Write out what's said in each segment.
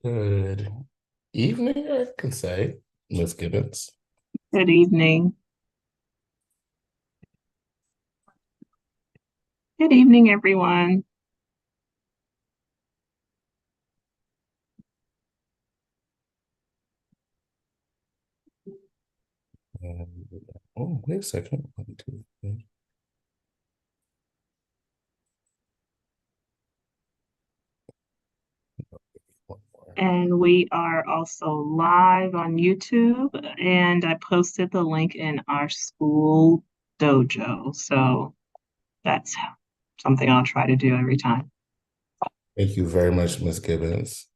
Good evening, I can say, Miss Gibbons. Good evening. Good evening, everyone. And, oh, wait a second. One, two, three. One more. And we are also live on YouTube, and I posted the link in our school dojo. So that's something I'll try to do every time. Thank you very much, Miss Gibbons.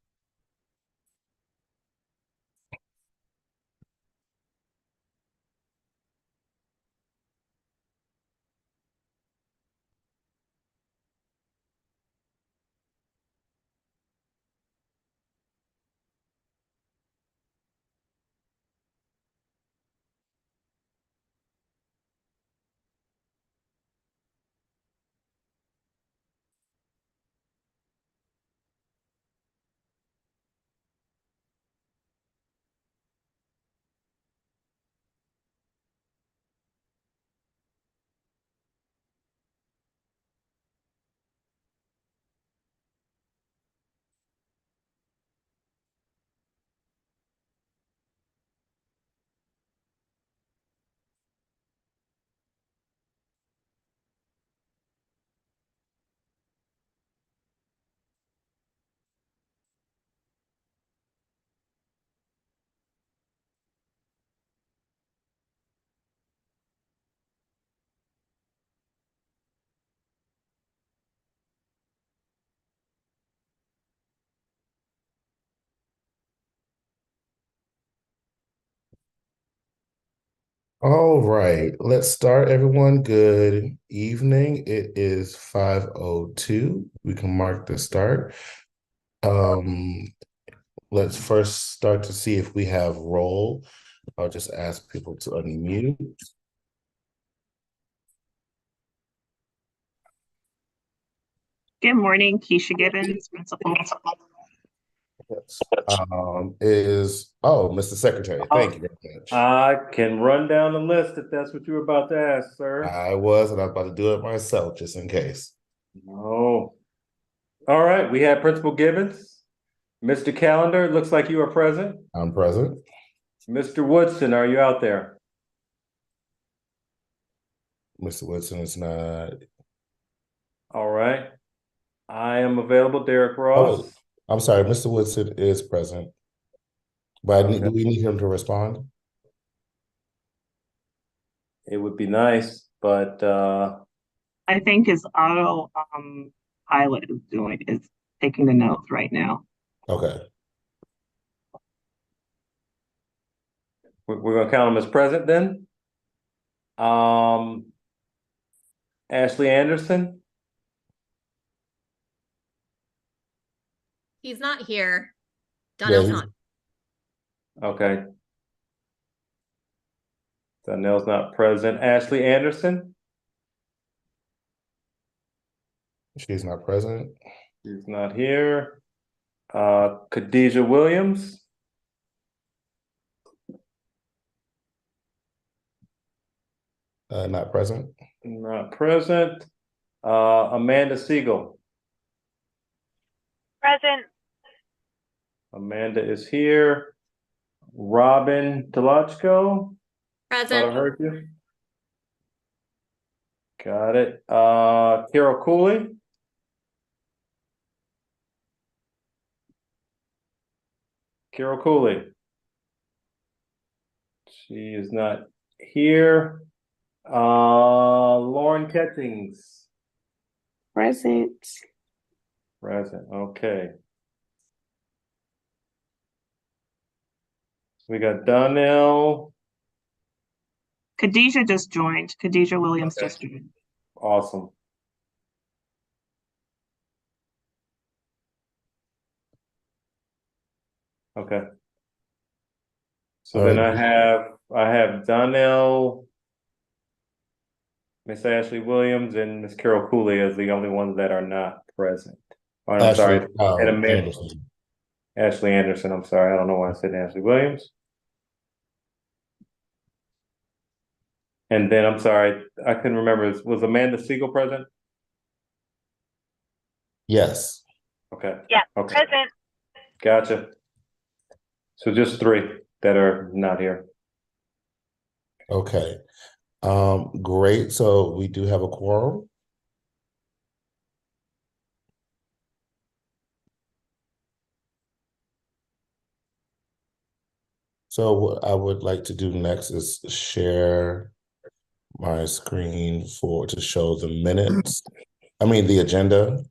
All right, let's start, everyone. Good evening. It is 5:02. We can mark the start. Um, let's first start to see if we have roll. I'll just ask people to unmute. Good morning, Keisha Gibbons, principal. Yes. Mr. Secretary, thank you very much. I can run down the list if that's what you're about to ask, sir. I was, and I was about to do it myself just in case. No. All right, we have Principal Gibbons. Mr. Calendar, it looks like you are present. I'm present. Mr. Woodson, are you out there? Mr. Woodson is not. All right. I am available, Derek Oh, Ross. I'm sorry. Mr. Woodson is present, but Okay. do we need him to respond? It would be nice, but I think his auto pilot is taking the notes right now. Okay. we're gonna count him as present then. Ashley Anderson. He's not here. Yeah, Donnell's not. Okay. Donnell's not present. Ashley Anderson. she's not present. She's not here. Khadijah Williams. Not present. Not present. Amanda Siegel. Present. Amanda is here. Robin Delachko. Thought I Present. heard you. Got it. Carol Cooley. Carol Cooley. She is not here. Lauren Kettings. Present. Present. Okay. We got Donnell. Khadijah just joined. Khadijah Williams Okay. just joined. Awesome. Okay. So All then right. I have Donnell, Miss Ashley Williams, and Miss Carol Cooley as the only ones that are not present. Oh, I'm Ashley sorry, and Amanda. Anderson. Ashley Anderson, I'm sorry, I don't know why I said Ashley Williams. And then, I'm sorry, I couldn't remember, was Amanda Siegel present? Yes. Okay. Yeah, Okay, present. gotcha. So just three that are not here. Okay. Great. So we do have a quorum. So what I would like to do next is share my screen to show the minutes. I mean, the agenda.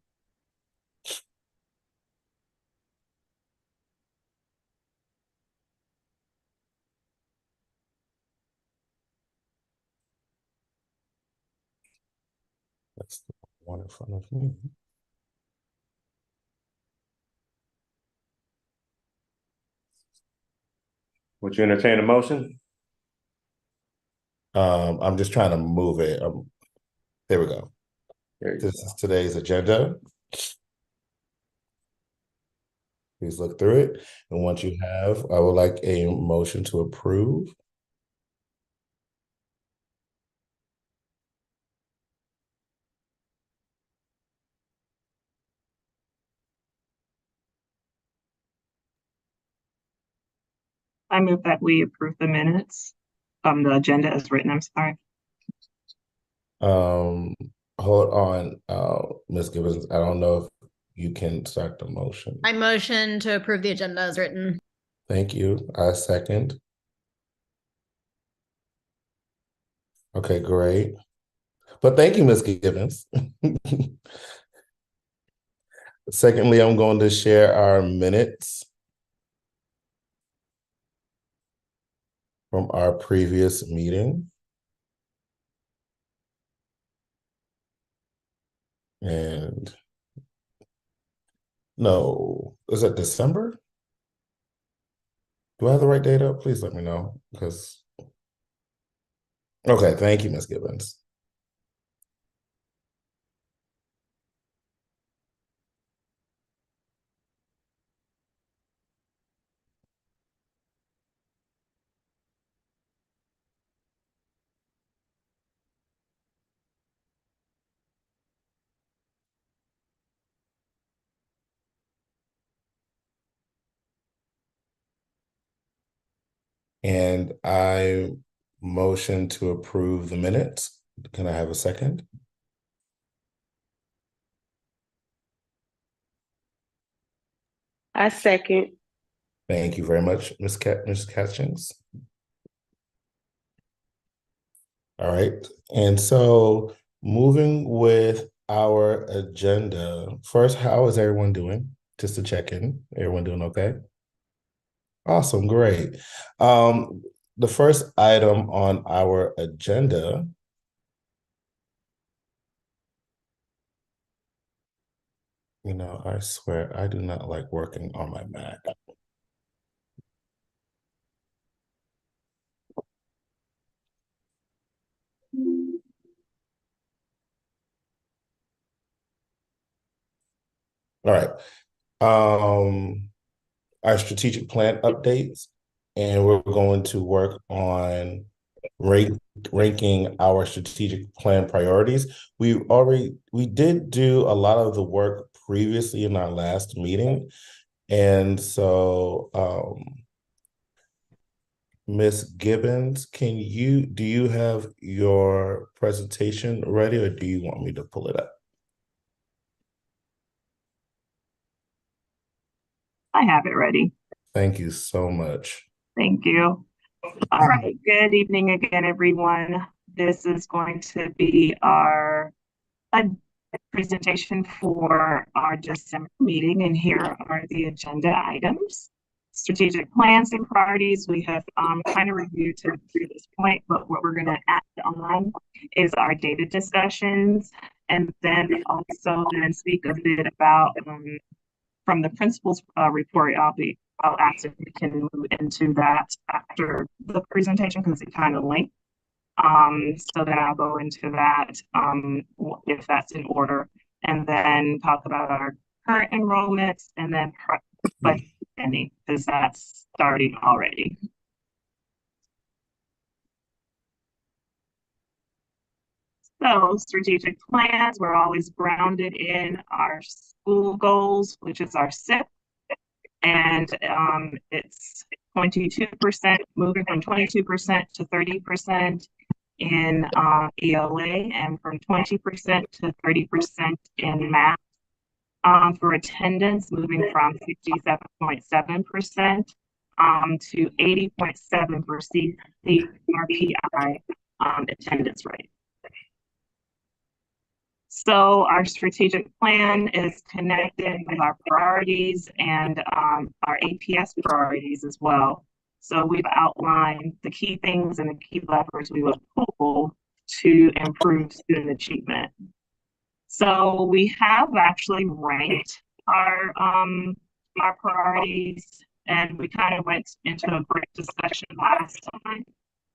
That's the one in front of me. Would you entertain a motion? I'm just trying to move it. There we go. There you This go. is today's agenda. Please look through it. And once you have, I would like a motion to approve. I move that we approve the minutes, the agenda as written, I'm sorry. Um, Hold on, Ms. Gibbons. I don't know if you can start the motion. I motion to approve the agenda as written. Thank you. I second. Okay, great. But thank you, Ms. Gibbons. Secondly, I'm going to share our minutes from our previous meeting. And no, is it December? Do I have the right date up? Please let me know, because okay, thank you, Ms. Gibbons. And I motion to approve the minutes. Can I have a second? I second. Thank you very much, Ms. Catchings. All right. And so moving with our agenda, first, how is everyone doing? Just to check in. Everyone doing okay? Awesome, great. The first item on our agenda I swear I do not like working on my Mac. All right. Our strategic plan updates, and we're going to work on ranking our strategic plan priorities. We did do a lot of the work previously in our last meeting, and so Ms. Gibbons, do you have your presentation ready, or do you want me to pull it up? I have it ready. Thank you so much. Thank you. All right. Good evening again, everyone. This is going to be our presentation for our December meeting, and here are the agenda items. Strategic plans and priorities we have kind of reviewed to this point, but what we're going to add on is our data discussions, and then also then speak a bit about from the principal's report. I'll ask if we can move into that after the presentation because it kind of linked. So then I'll go into that if that's in order, and then talk about our current enrollments, and then any, because that's starting already. So strategic plans, we're always grounded in our school goals, which is our SIP. And it's 22%, moving from 22% to 30% in ELA, and from 20% to 30% in math. For attendance, moving from 67.7% to 80.7% for CRPI attendance rate. So our strategic plan is connected with our priorities and our APS priorities as well. So we've outlined the key things and the key levers we would pull to improve student achievement. So we have actually ranked our priorities, and we kind of went into a brief discussion last time.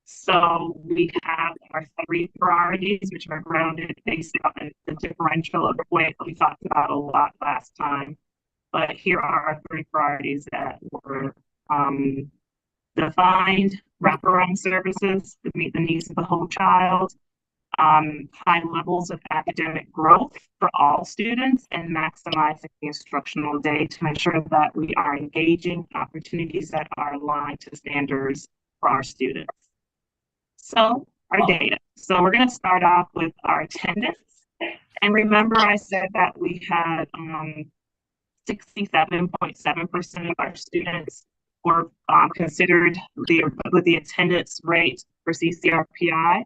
So we have our 3 priorities, which are grounded based on the differential of the way we talked about a lot last time. But here are our 3 priorities that were defined: wraparound services to meet the needs of the whole child, high levels of academic growth for all students, and maximizing the instructional day to ensure that we are engaging opportunities that are aligned to standards for our students. So our data. So we're going to start off with our attendance. And remember, I said that we had 67.7% of our students were considered with the attendance rate for CCRPI.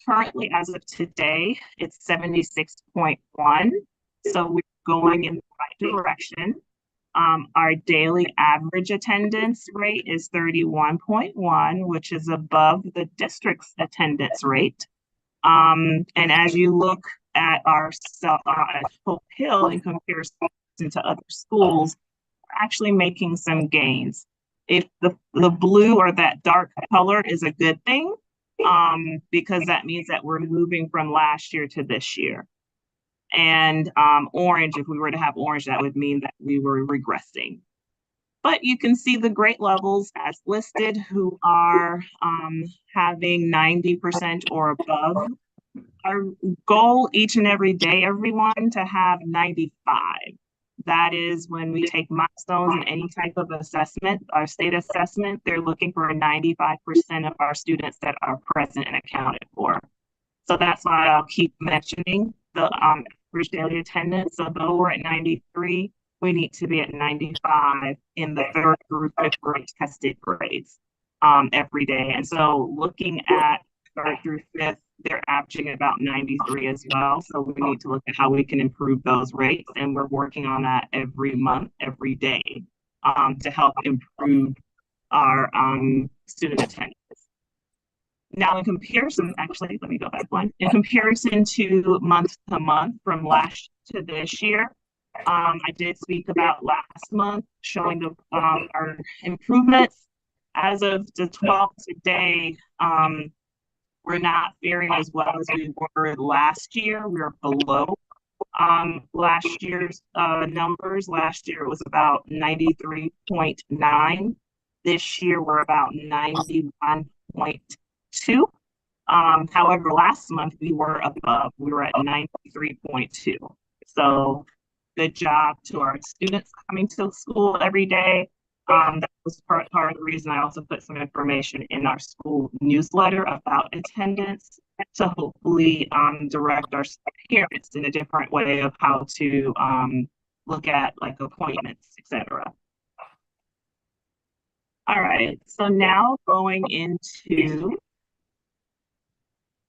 Currently, as of today, it's 76.1. So we're going in the right direction. Our daily average attendance rate is 31.1, which is above the district's attendance rate. And as you look at our Hope Hill in comparison to other schools, we're actually making some gains. If the blue or that dark color is a good thing, because that means that we're moving from last year to this year. And orange, if we were to have orange, that would mean that we were regressing. But you can see the grade levels as listed who are having 90% or above. Our goal each and every day, everyone, to have 95. That is when we take milestones in any type of assessment, our state assessment, they're looking for 95% of our students that are present and accounted for. So that's why I'll keep mentioning the average daily attendance. So though we're at 93, we need to be at 95 in the 3rd through 5th grade tested grades every day. And so looking at 3rd through 5th, they're averaging about 93 as well. So we need to look at how we can improve those rates. And we're working on that every month, every day to help improve our student attendance. Now, in comparison, actually, let me go back one. In comparison to month from last to this year, I did speak about last month, showing the, our improvements. As of the 12th today, we're not faring as well as we were last year. We're below last year's numbers. Last year it was about 93.9. This year we're about 91.2. However, last month we were above. We were at 93.2. So good job to our students coming to school every day. That was part of the reason I also put some information in our school newsletter about attendance to hopefully direct our parents in a different way of how to look at like appointments, etc. All right, so now going into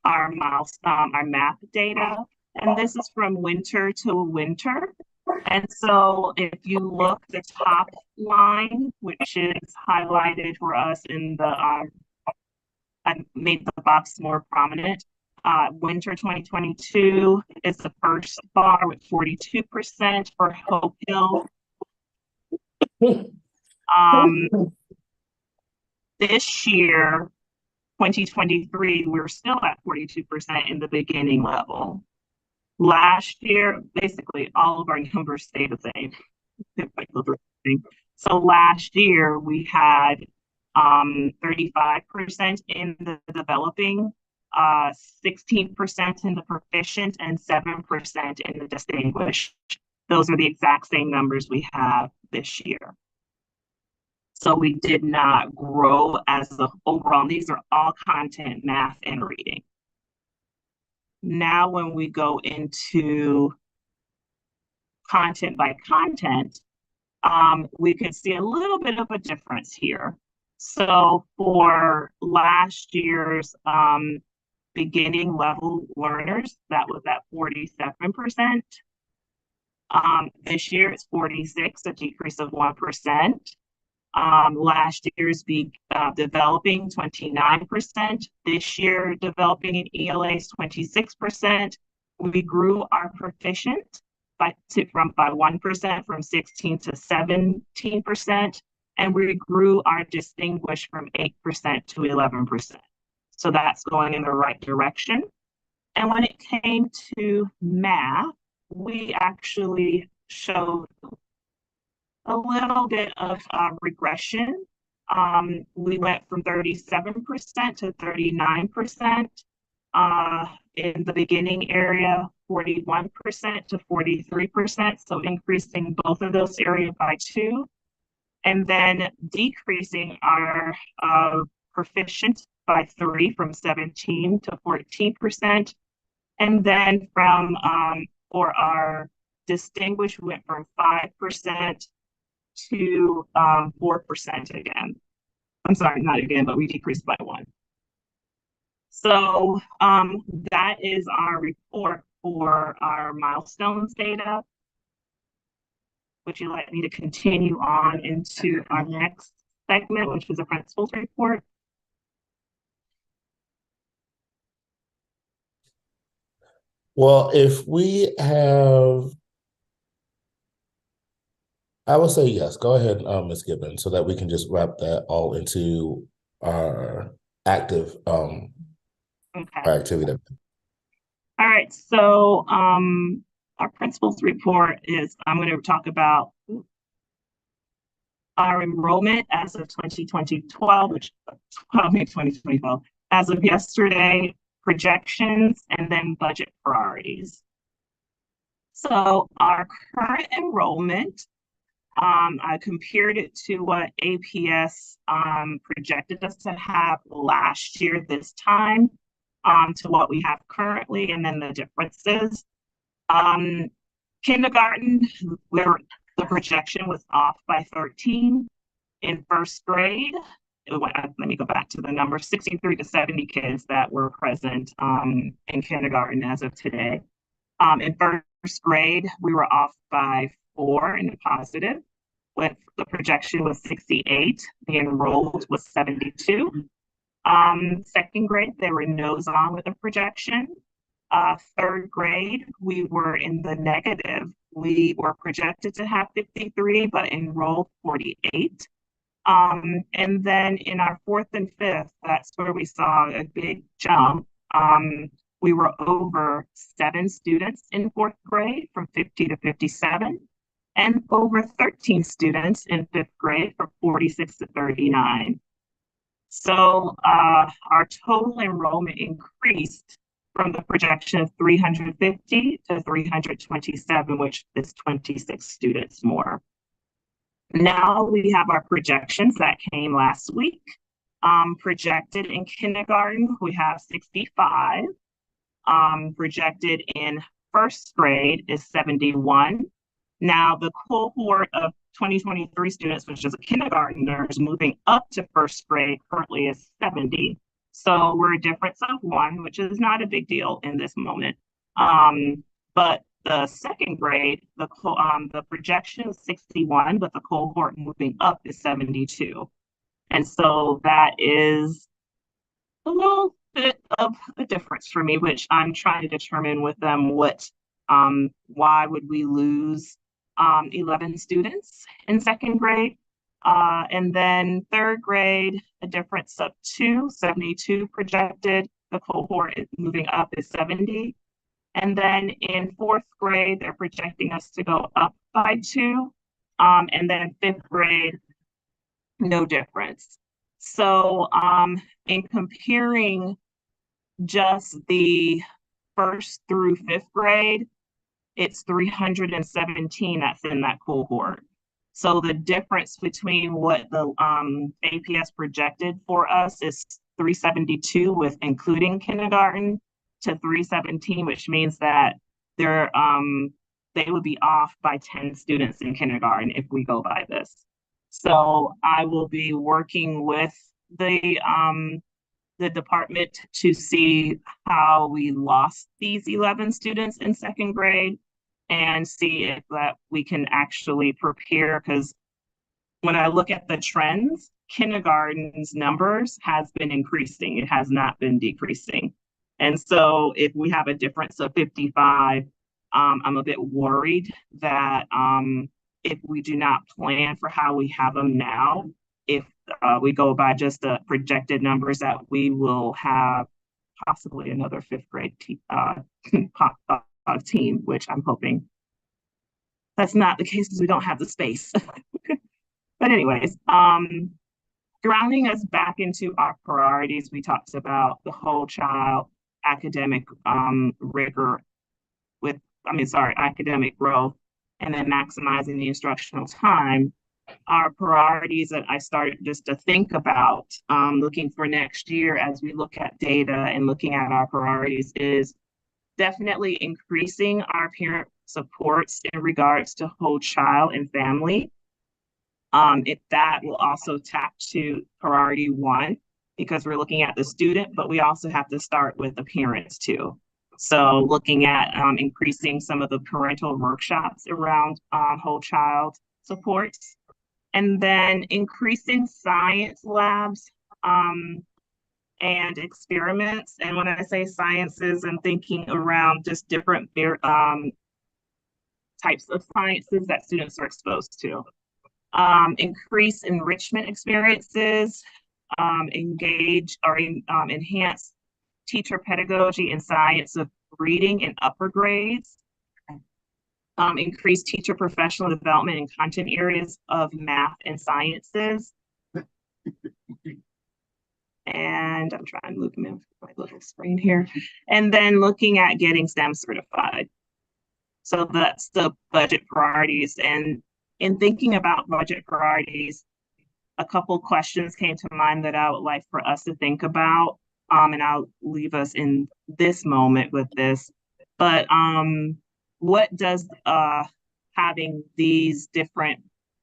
our milestone, our math data, and this is from winter to winter. And so if you look the top line, which is highlighted for us in the, I made the box more prominent. Winter 2022 is the first bar with 42% for Hope Hill. This year, 2023, we're still at 42% in the beginning level. Last year, basically all of our numbers stay the same. So last year we had 35% in the developing, 16% in the proficient, and 7% in the distinguished. Those are the exact same numbers we have this year. So we did not grow as the overall. These are all content, math, and reading. Now, when we go into content by content, we can see a little bit of a difference here. So for last year's beginning level learners, that was at 47%. This year it's 46, a decrease of 1%. Last year's developing 29%. This year, developing in ELA is 26%. We grew our proficient by 1% from 16 to 17%, and we grew our distinguished from 8% to 11%. So that's going in the right direction. And when it came to math, we actually showed a little bit of regression. We went from 37% to 39%. In the beginning area, 41% to 43%. So increasing both of those areas by 2. And then decreasing our proficient by 3 from 17 to 14%. And then for our distinguished, we went from 5% to 4% again. I'm sorry, not again, but we decreased by 1. So that is our report for our milestones data. Would you like me to continue on into our next segment, which is a principal's report? Well, if we have, I would say yes. Go ahead, Ms. Gibbons, so that we can just wrap that all into our active Okay. our activity. All right. So our principal's report is, I'm going to talk about our enrollment as of 2012, as of yesterday, projections, and then budget priorities. So our current enrollment, I compared it to what APS projected us to have last year this time, to what we have currently, and then the differences. Kindergarten, the projection was off by 13. In first grade, let me go back to the number, 63 to 70 kids that were present in kindergarten as of today. In first grade, we were off by 4 in the positive, with the projection was 68, the enrolled was 72. Second grade, they were nose on with a projection. Third grade, we were in the negative. We were projected to have 53, but enrolled 48. And then in our fourth and fifth, that's where we saw a big jump. We were over 7 students in fourth grade from 50 to 57, and over 13 students in fifth grade from 46 to 39. So our total enrollment increased from the projection of 350 to 327, which is 26 students more. Now we have our projections that came last week. Projected in kindergarten, we have 65. Projected in first grade is 71. Now the cohort of 2023 students, which is a kindergartners moving up to first grade, currently is 70. So we're a difference of 1, which is not a big deal in this moment. But the second grade, the projection is 61, but the cohort moving up is 72. And so that is a little bit of a difference for me, which I'm trying to determine with them why would we lose 11 students in second grade. And then third grade, a difference of 2, 72 projected. The cohort is moving up is 70. And then in fourth grade, they're projecting us to go up by 2. And then fifth grade, no difference. So in comparing just the first through fifth grade, it's 317 that's in that cohort. So the difference between what the APS projected for us is 372 with including kindergarten to 317, which means that they're they would be off by 10 students in kindergarten if we go by this. So I will be working with the department to see how we lost these 11 students in second grade and see if that we can actually prepare, because when I look at the trends, kindergarten's numbers has been increasing. It has not been decreasing. And so if we have a difference of 55, I'm a bit worried that if we do not plan for how we have them now, if we go by just the projected numbers, that we will have possibly another fifth grade team, which I'm hoping that's not the case because we don't have the space. But anyways, grounding us back into our priorities, we talked about the whole child academic rigor academic growth, and then maximizing the instructional time. Our priorities that I started just to think about looking for next year as we look at data and looking at our priorities is definitely increasing our parent supports in regards to whole child and family. If that will also tap to priority one, because we're looking at the student, but we also have to start with the parents too. So looking at increasing some of the parental workshops around whole child supports, and then increasing science labs and experiments. And when I say sciences, I'm thinking around just different types of sciences that students are exposed to. Increase enrichment experiences, engage or enhance teacher pedagogy and science of reading in upper grades, increase teacher professional development in content areas of math and sciences. And I'm trying to look at my little screen here. And then looking at getting STEM certified. So that's the budget priorities. And in thinking about budget priorities, a couple questions came to mind that I would like for us to think about. And I'll leave us in this moment with this. But what does having these different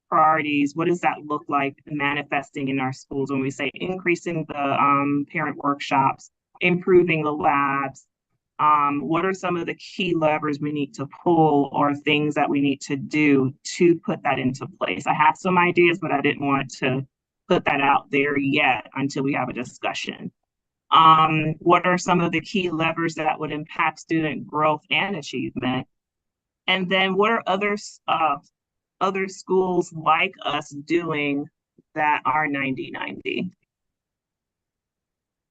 priorities, what does that look like manifesting in our schools when we say increasing the parent workshops, improving the labs? What are some of the key levers we need to pull or things that we need to do to put that into place? I have some ideas, but I didn't want to put that out there yet until we have a discussion. What are some of the key levers that would impact student growth and achievement? And then what are other schools like us doing that are 90-90?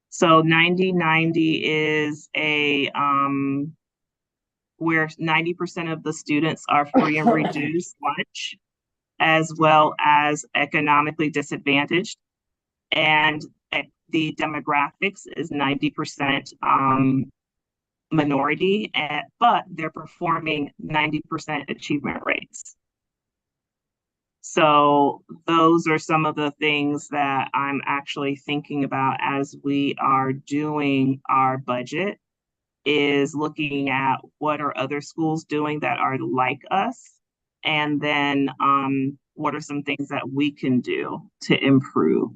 So 90-90 is a where 90% of the students are free and reduced lunch, as well as economically disadvantaged. And the demographics is 90% minority, but they're performing 90% achievement rates. So those are some of the things that I'm actually thinking about as we are doing our budget, is looking at what are other schools doing that are like us, and then what are some things that we can do to improve.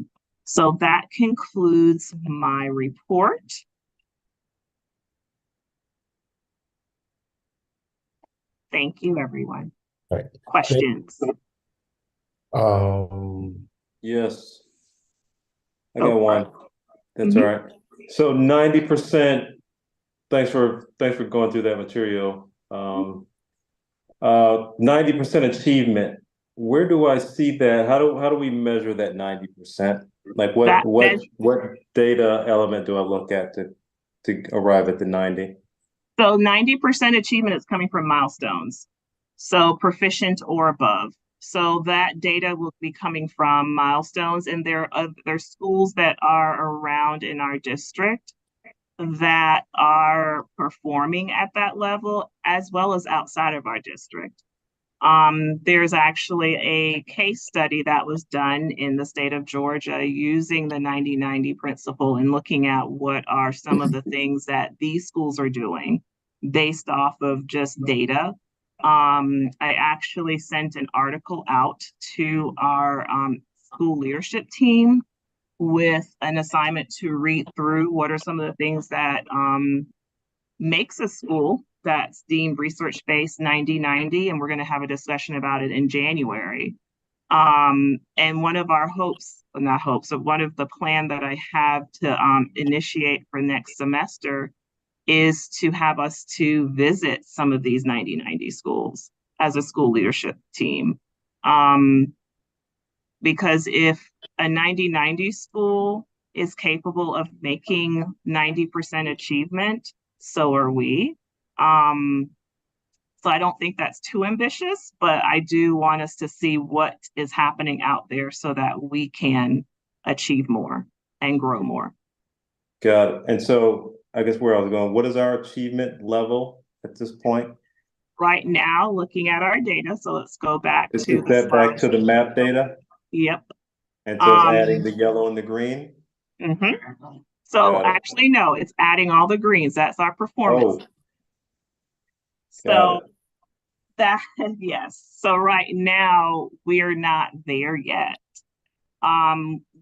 So that concludes my report. Thank you, everyone. All right. Questions? Yes. I got Oh, one. That's Mhm. all right. So 90%, thanks for going through that material. 90% achievement. Where do I see that? How do we measure that 90%? Like what data element do I look at to arrive at the 90? So 90% achievement is coming from milestones. So proficient or above. So that data will be coming from milestones, and there are other schools that are around in our district that are performing at that level, as well as outside of our district. There's actually a case study that was done in the state of Georgia using the 90-90 principle and looking at what are some of the things that these schools are doing based off of just data. I actually sent an article out to our school leadership team with an assignment to read through what are some of the things that makes a school that's deemed research-based 90-90, and we're going to have a discussion about it in January. And one of our hopes, not hopes, but one of the plan that I have to initiate for next semester is to have us to visit some of these 90-90 schools as a school leadership team. Because if a 90-90 school is capable of making 90% achievement, so are we. So I don't think that's too ambitious, but I do want us to see what is happening out there so that we can achieve more and grow more. Got it. And so I guess where I was going, what is our achievement level at this point? Right now, looking at our data, so let's go back Is to that back to the map data? Yep. And so it's adding the yellow and the green? Mm-hmm. So actually, no, it's adding all the greens. That's our performance. Oh. So that, yes. So right now, we're not there yet.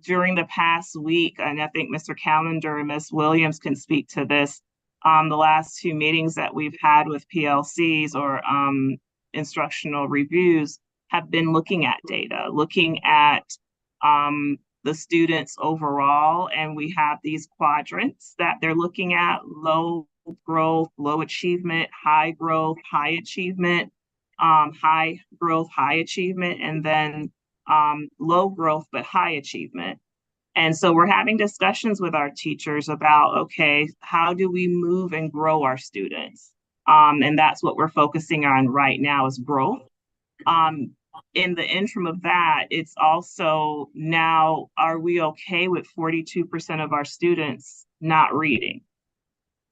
During the past week, and I think Mr. Callender and Ms. Williams can speak to this, the last two meetings that we've had with PLCs or instructional reviews have been looking at data, looking at the students overall, and we have these quadrants that they're looking at: low growth, low achievement, high growth, high achievement, high growth, high achievement, and then low growth but high achievement. And so we're having discussions with our teachers about, okay, how do we move and grow our students? And that's what we're focusing on right now, is growth. In the interim of that, it's also now, are we okay with 42% of our students not reading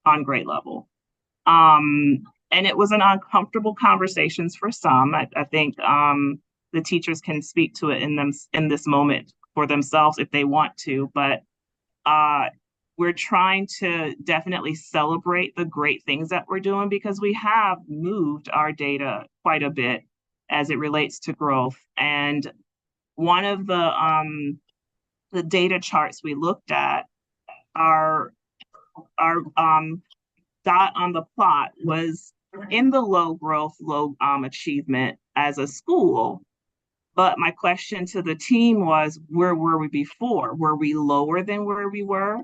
on grade level? And it was an uncomfortable conversations for some. I think the teachers can speak to it in this moment for themselves if they want to, but we're trying to definitely celebrate the great things that we're doing, because we have moved our data quite a bit as it relates to growth. And one of the data charts we looked at, our dot on the plot was in the low growth, low achievement as a school. But my question to the team was, where were we before? Were we lower than where we were?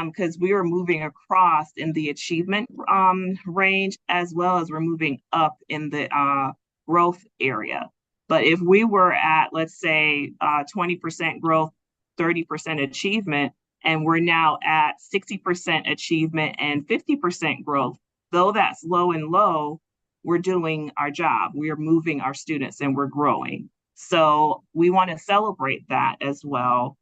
Because we were moving across in the achievement range, as well as we're moving up in the growth area. But if we were at, let's say, 20% growth, 30% achievement, and we're now at 60% achievement and 50% growth, though that's low and low, we're doing our job. We are moving our students and we're growing. So we want to celebrate that as well.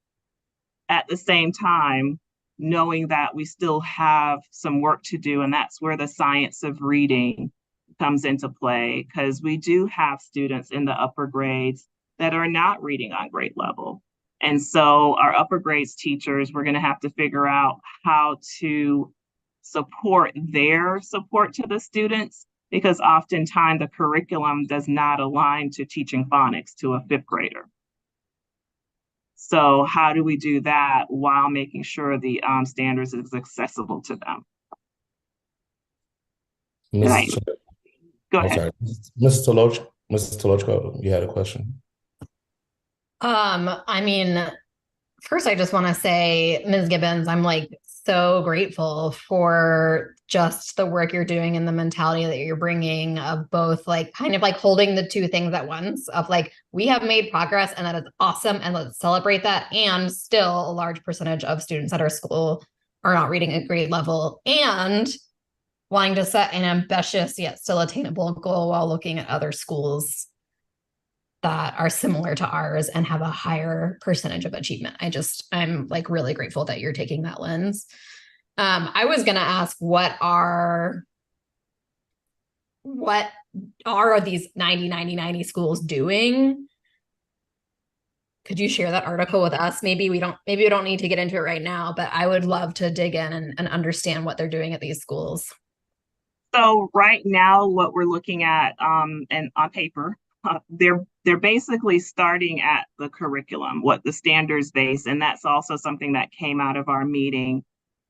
At the same time, knowing that we still have some work to do, and that's where the science of reading comes into play, because we do have students in the upper grades that are not reading on grade level. And so our upper grades teachers, we're going to have to figure out how to support their support to the students, because oftentimes the curriculum does not align to teaching phonics to a fifth grader. So how do we do that while making sure the standards is accessible to them? Right. Go ahead. Sorry. Mrs. Tolochko, you had a question. I mean, first I just want to say, Ms. Gibbons, I'm like so grateful for just the work you're doing and the mentality that you're bringing of both, like, kind of like holding the two things at once of like, we have made progress and that is awesome and let's celebrate that. And still a large percentage of students at our school are not reading at grade level, and wanting to set an ambitious yet still attainable goal while looking at other schools that are similar to ours and have a higher percentage of achievement. I'm like really grateful that you're taking that lens. I was going to ask what are these 90, 90, 90 schools doing? Could you share that article with us? Maybe we don't need to get into it right now, but I would love to dig in and understand what they're doing at these schools. So right now, what we're looking at, and on paper, they're basically starting at the curriculum, what the standards base, and that's also something that came out of our meeting,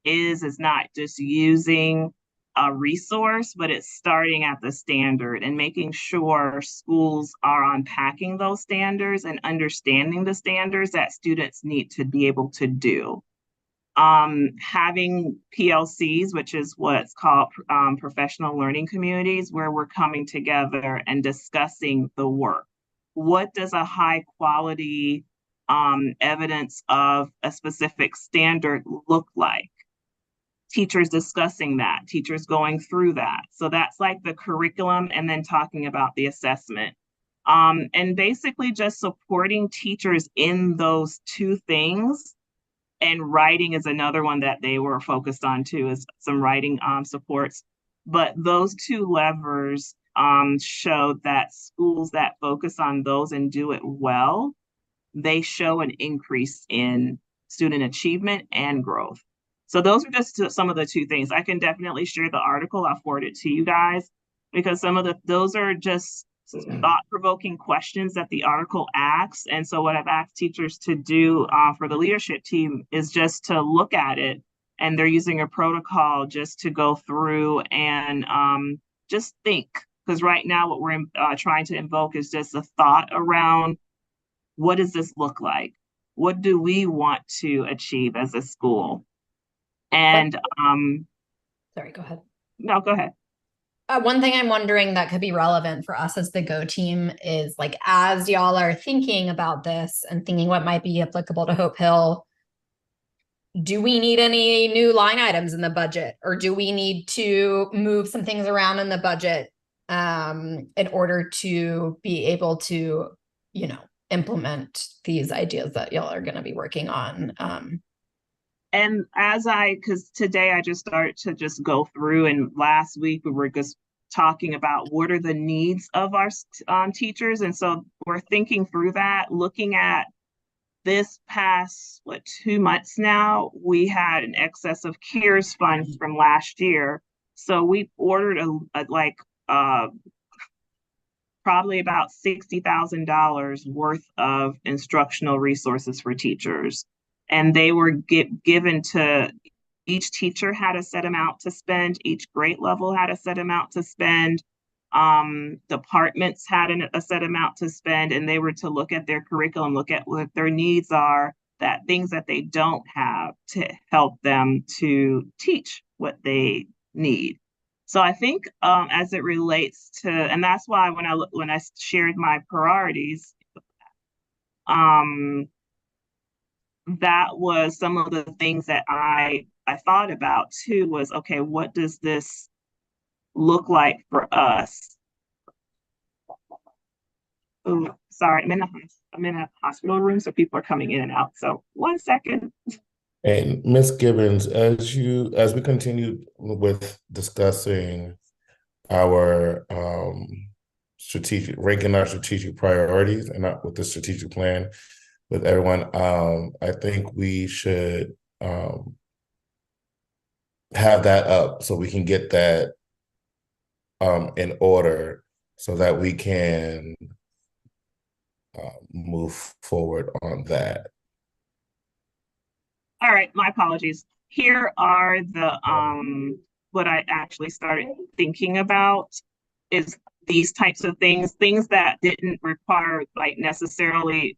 is not just using a resource, but it's starting at the standard and making sure schools are unpacking those standards and understanding the standards that students need to be able to do. Having PLCs, which is what's called professional learning communities, where we're coming together and discussing the work. What does a high quality evidence of a specific standard look like? Teachers discussing that, teachers going through that. So that's like the curriculum, and then talking about the assessment. And basically just supporting teachers in those two things. And writing is another one that they were focused on too, is some writing supports. But those two levers showed that schools that focus on those and do it well, they show an increase in student achievement and growth. So those are just some of the two things. I can definitely share the article. I'll forward it to you guys, because those are just thought-provoking questions that the article asks. And so what I've asked teachers to do for the leadership team is just to look at it, and they're using a protocol just to go through and just think. Because right now what we're trying to invoke is just a thought around, what does this look like? What do we want to achieve as a school? And sorry, go ahead. No, go ahead. One thing I'm wondering that could be relevant for us as the Go team is, like, as y'all are thinking about this and thinking what might be applicable to Hope Hill, do we need any new line items in the budget, or do we need to move some things around in the budget in order to be able to, implement these ideas that y'all are going to be working on? And because today I just started to just go through, and last week we were just talking about what are the needs of our teachers. And so we're thinking through that, looking at this past, 2 months now, we had an excess of CARES funds from last year. So we ordered probably about $60,000 worth of instructional resources for teachers. And they were given to each teacher, had a set amount to spend. Each grade level had a set amount to spend. Departments had a set amount to spend, and they were to look at their curriculum, look at what their needs are, that things that they don't have, to help them to teach what they need. So I think as it relates to, and that's why when I shared my priorities, that was some of the things that I thought about too, was, okay, what does this look like for us? Oh, sorry, I'm in a hospital room, so people are coming in and out. So 1 second. And Ms. Gibbons, as we continue with discussing our ranking our strategic priorities and with the strategic plan with everyone, I think we should have that up so we can get that in order, so that we can move forward on that. All right, my apologies. Here are the what I actually started thinking about is these types of things that didn't require necessarily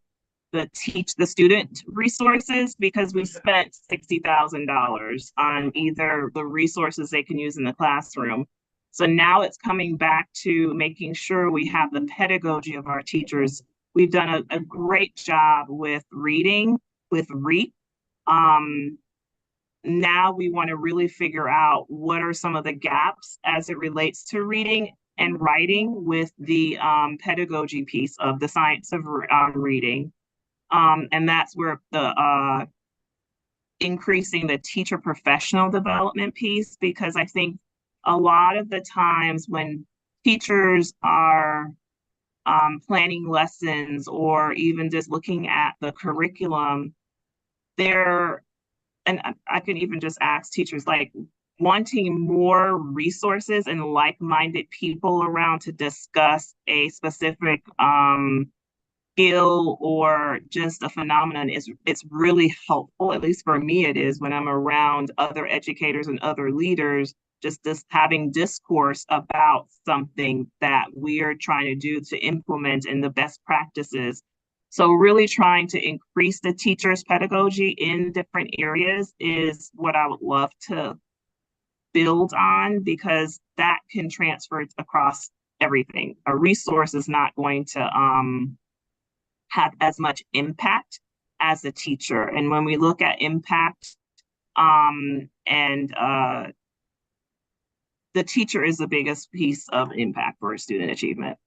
teach the student resources, because we spent $60,000 on either the resources they can use in the classroom. So now it's coming back to making sure we have the pedagogy of our teachers. We've done a great job with reading, with REAP. Now we want to really figure out what are some of the gaps as it relates to reading and writing with the pedagogy piece of the science of reading. And that's where the increasing the teacher professional development piece, because I think a lot of the times when teachers are planning lessons or even just looking at the curriculum, they're, and I could even just ask teachers, like, wanting more resources and like-minded people around to discuss a specific skill or just a phenomenon is, it's really helpful. At least for me, it is when I'm around other educators and other leaders, just having discourse about something that we're trying to do to implement in the best practices. So really trying to increase the teacher's pedagogy in different areas is what I would love to build on, because that can transfer across everything. A resource is not going to have as much impact as a teacher. And when we look at impact, and the teacher is the biggest piece of impact for student achievement.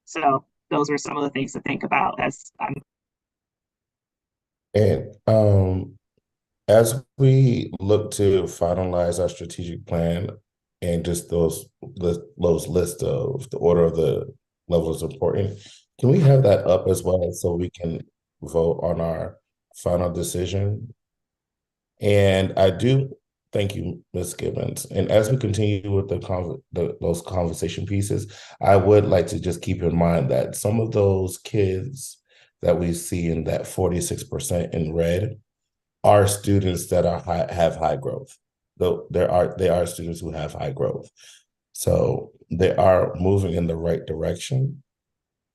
So those are some of the things to think about as I'm. And as we look to finalize our strategic plan and just those lists of the order of the levels of importance, can we have that up as well so we can vote on our final decision? And I do thank you, Ms. Gibbons. And as we continue with those conversation pieces, I would like to just keep in mind that some of those kids that we see in that 46% in red are students that have high growth. Though they are students who have high growth. So they are moving in the right direction.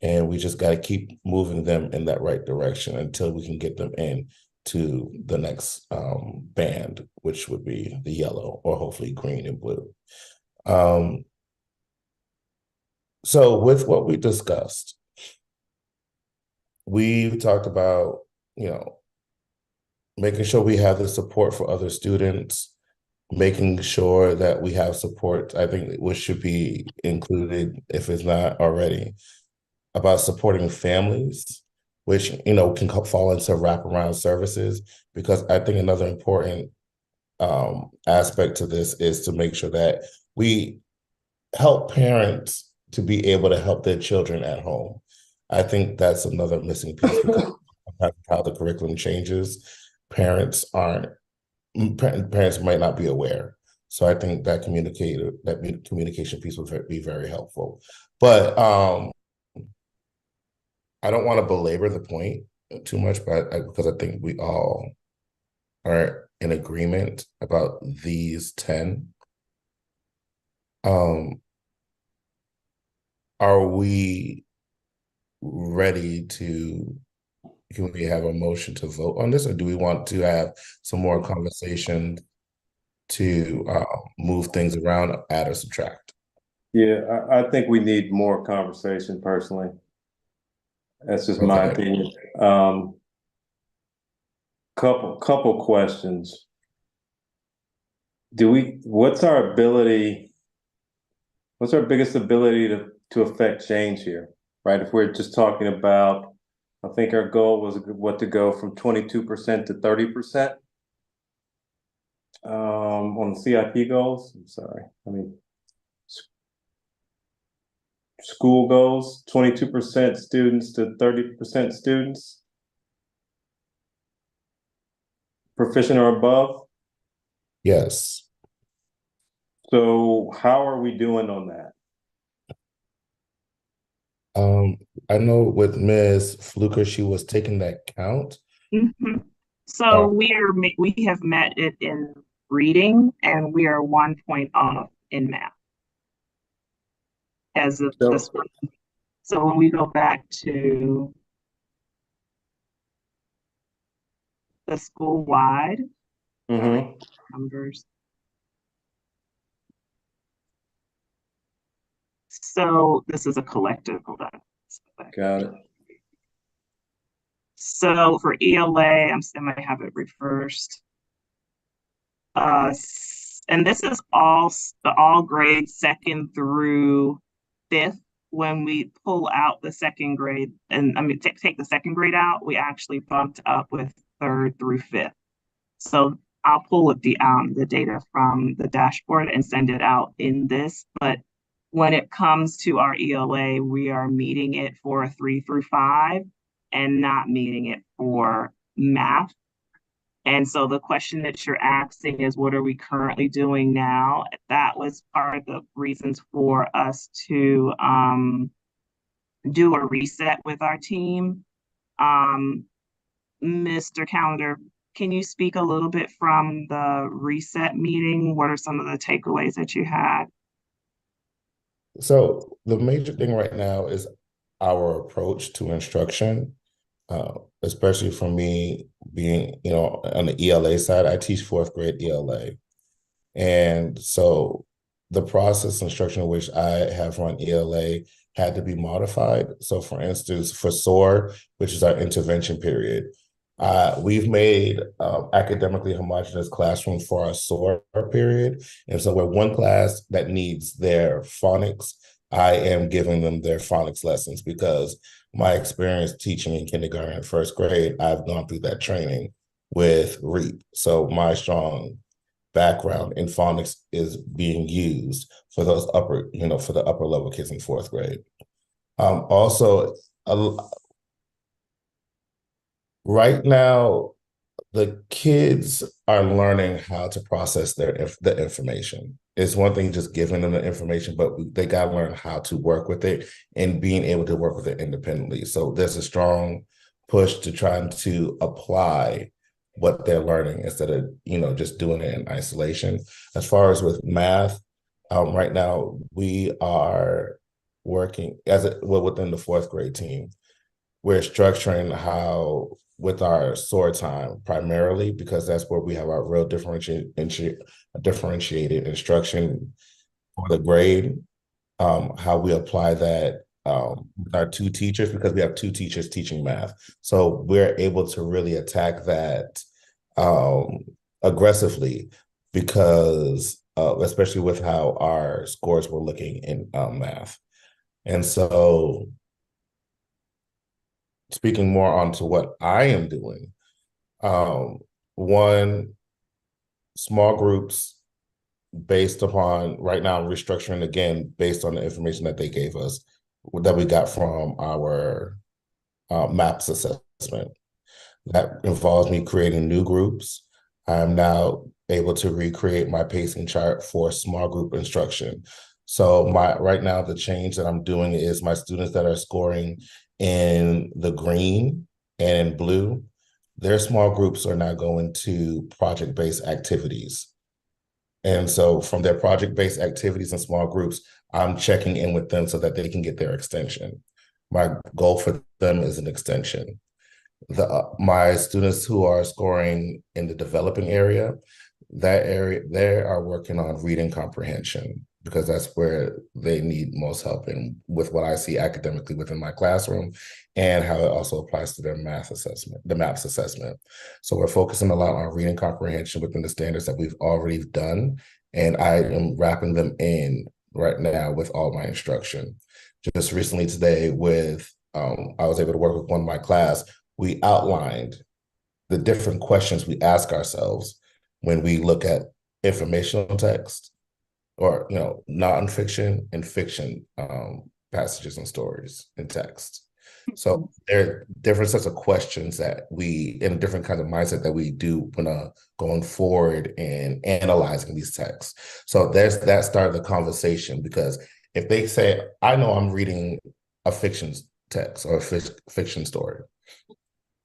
And we just got to keep moving them in that right direction until we can get them in to the next band, which would be the yellow or hopefully green and blue. So with what we discussed, we've talked about, making sure we have the support for other students, making sure that we have support, I think, which should be included if it's not already, about supporting families, which, can fall into wraparound services, because I think another important aspect to this is to make sure that we help parents to be able to help their children at home. I think that's another missing piece, because of how the curriculum changes, parents might not be aware. So I think that communication piece would be very helpful. But I don't want to belabor the point too much, because I think we all are in agreement about these 10. Are we ready to, can we have a motion to vote on this, or do we want to have some more conversation to move things around, add or subtract? Yeah, I think we need more conversation personally. That's just my opinion. Couple questions. What's our biggest ability to affect change here, right? If we're just talking about, I think our goal was to go from 22% to 30%. On the CIP goals, school goals, 22% students to 30% students, proficient or above? Yes. So how are we doing on that? I know with Ms. Fluker, she was taking that count. Mm-hmm. So we have met it in reading, and we are 1 point off in math as of this one. So when we go back to the school-wide numbers. So this is a collective, hold on. Got it. So for ELA, I might have it reversed. and this is all grades second through fifth. When we pull out the second grade, and I mean take the second grade out, we actually bumped up with third through fifth. So I'll pull up the data from the dashboard and send it out in this. But when it comes to our ELA, we are meeting it for 3 through 5 and not meeting it for math. And so the question that you're asking is, what are we currently doing now? That was part of the reasons for us to do a reset with our team. Mr. Calendar, can you speak a little bit from the reset meeting? What are some of the takeaways that you had? So the major thing right now is our approach to instruction, especially for me being, on the ELA side. I teach fourth grade ELA. And so the process instruction in which I have run ELA had to be modified. So for instance, for SOAR, which is our intervention period, we've made academically homogeneous classrooms for our SOAR period. And so we're one class that needs their phonics. I am giving them their phonics lessons because my experience teaching in kindergarten and first grade, I've gone through that training with REAP. So my strong background in phonics is being used for those for the upper level kids in fourth grade. Also, right now, the kids are learning how to process the information. It's one thing just giving them the information, but they got to learn how to work with it and being able to work with it independently. So there's a strong push to trying to apply what they're learning instead of just doing it in isolation. As far as with math, right now we are working within the fourth grade team. We're structuring how with our SOAR time primarily because that's where we have our real differentiated instruction for the grade. How we apply that with our two teachers because we have two teachers teaching math. So we're able to really attack that aggressively because especially with how our scores were looking in math. And so speaking more onto what I am doing, one, small groups based upon, right now I'm restructuring again based on the information that they gave us, that we got from our MAPS assessment. That involves me creating new groups. I'm now able to recreate my pacing chart for small group instruction. So right now, the change that I'm doing is my students that are scoring in the green and in blue, their small groups are now going to project-based activities. And so from their project-based activities and small groups, I'm checking in with them so that they can get their extension. My goal for them is an extension. My students who are scoring in the developing area, they are working on reading comprehension because that's where they need most help in with what I see academically within my classroom and how it also applies to their math assessment, the MAPS assessment. So we're focusing a lot on reading comprehension within the standards that we've already done. And I am wrapping them in right now with all my instruction. Just recently today I was able to work with one of my class. We outlined the different questions we ask ourselves when we look at informational text or nonfiction and fiction passages and stories in text. So there are different sets of questions that in a different kind of mindset that we do when going forward and analyzing these texts. So that started the conversation because if they say, I know I'm reading a fiction text or a fiction story,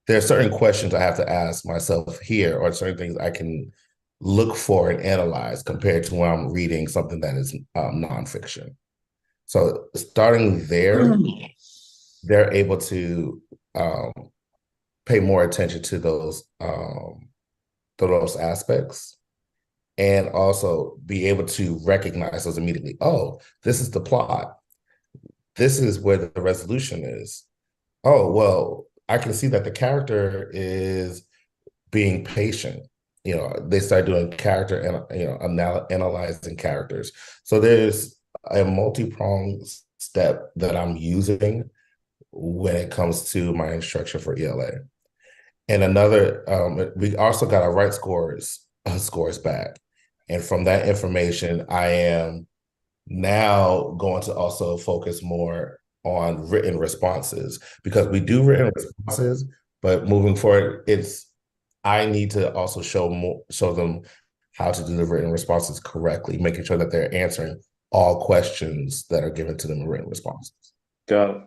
there are certain questions I have to ask myself here or certain things I can look for and analyze compared to when I'm reading something that is nonfiction. So starting there, they're able to pay more attention to those aspects and also be able to recognize those immediately. Oh, this is the plot. This is where the resolution is. Oh, well, I can see that the character is being patient. they start doing character and analyzing characters. So there's a multi-pronged step that I'm using when it comes to my instruction for ELA. And another, we also got our right scores back. And from that information, I am now going to also focus more on written responses, because we do written responses, but moving forward, I need to also show them how to do the written responses correctly, making sure that they're answering all questions that are given to them in written responses. Got it.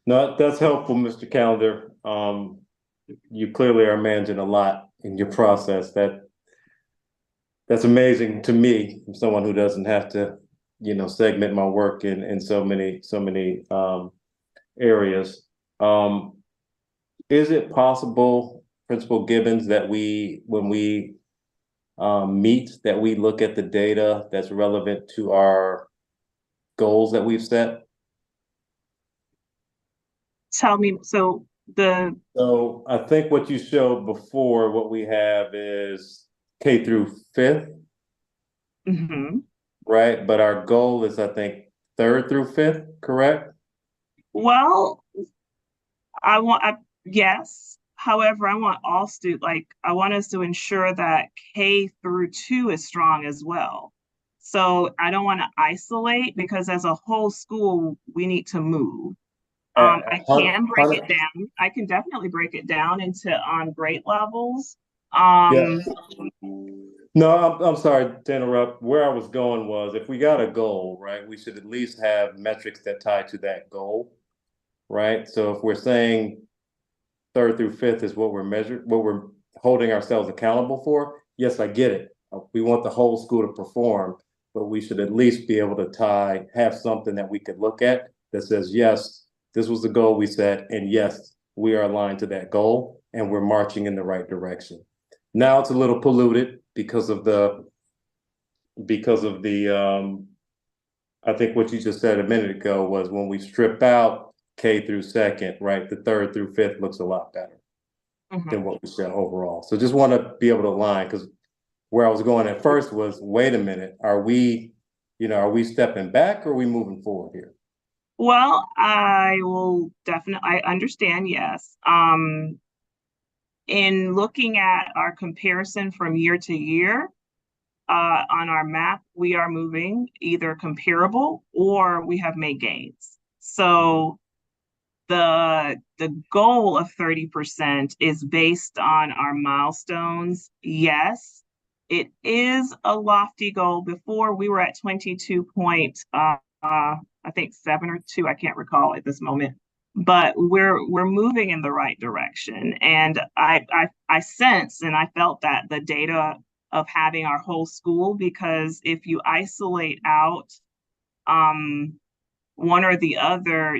No, that's helpful, Mr. Calendar. You clearly are managing a lot in your process. That's amazing to me, someone who doesn't have to, segment my work in so many areas. Is it possible, Principal Gibbons, that when we meet, that we look at the data that's relevant to our goals that we've set? Tell me, so I think what you showed before, what we have is K through 5th, right? But our goal is, I think, 3rd through 5th, correct? Well, yes. However, I want all I want us to ensure that K through 2 is strong as well. So I don't want to isolate, because as a whole school, we need to move. I can break it down. I can definitely break it down into grade levels. Yeah. No, I'm sorry to interrupt. Where I was going was, if we got a goal, right, we should at least have metrics that tie to that goal, right? So if we're saying 3rd through 5th is what we're holding ourselves accountable for, yes, I get it. We want the whole school to perform, but we should at least be able to have something that we could look at that says, yes, this was the goal we set, and yes, we are aligned to that goal, and we're marching in the right direction. Now it's a little polluted because of the I think what you just said a minute ago was, when we strip out K through 2nd, right, the 3rd through 5th looks a lot better than what we said overall. So just want to be able to align, because where I was going at first was, wait a minute, are we stepping back, or are we moving forward here? Well, I understand, yes. In looking at our comparison from year to year, on our map, we are moving either comparable or we have made gains. So the goal of 30% is based on our milestones. Yes, it is a lofty goal. Before, we were at 22 I think 7 or 2, I can't recall at this moment, but we're moving in the right direction. And I sense and I felt that the data of having our whole school, because if you isolate out one or the other,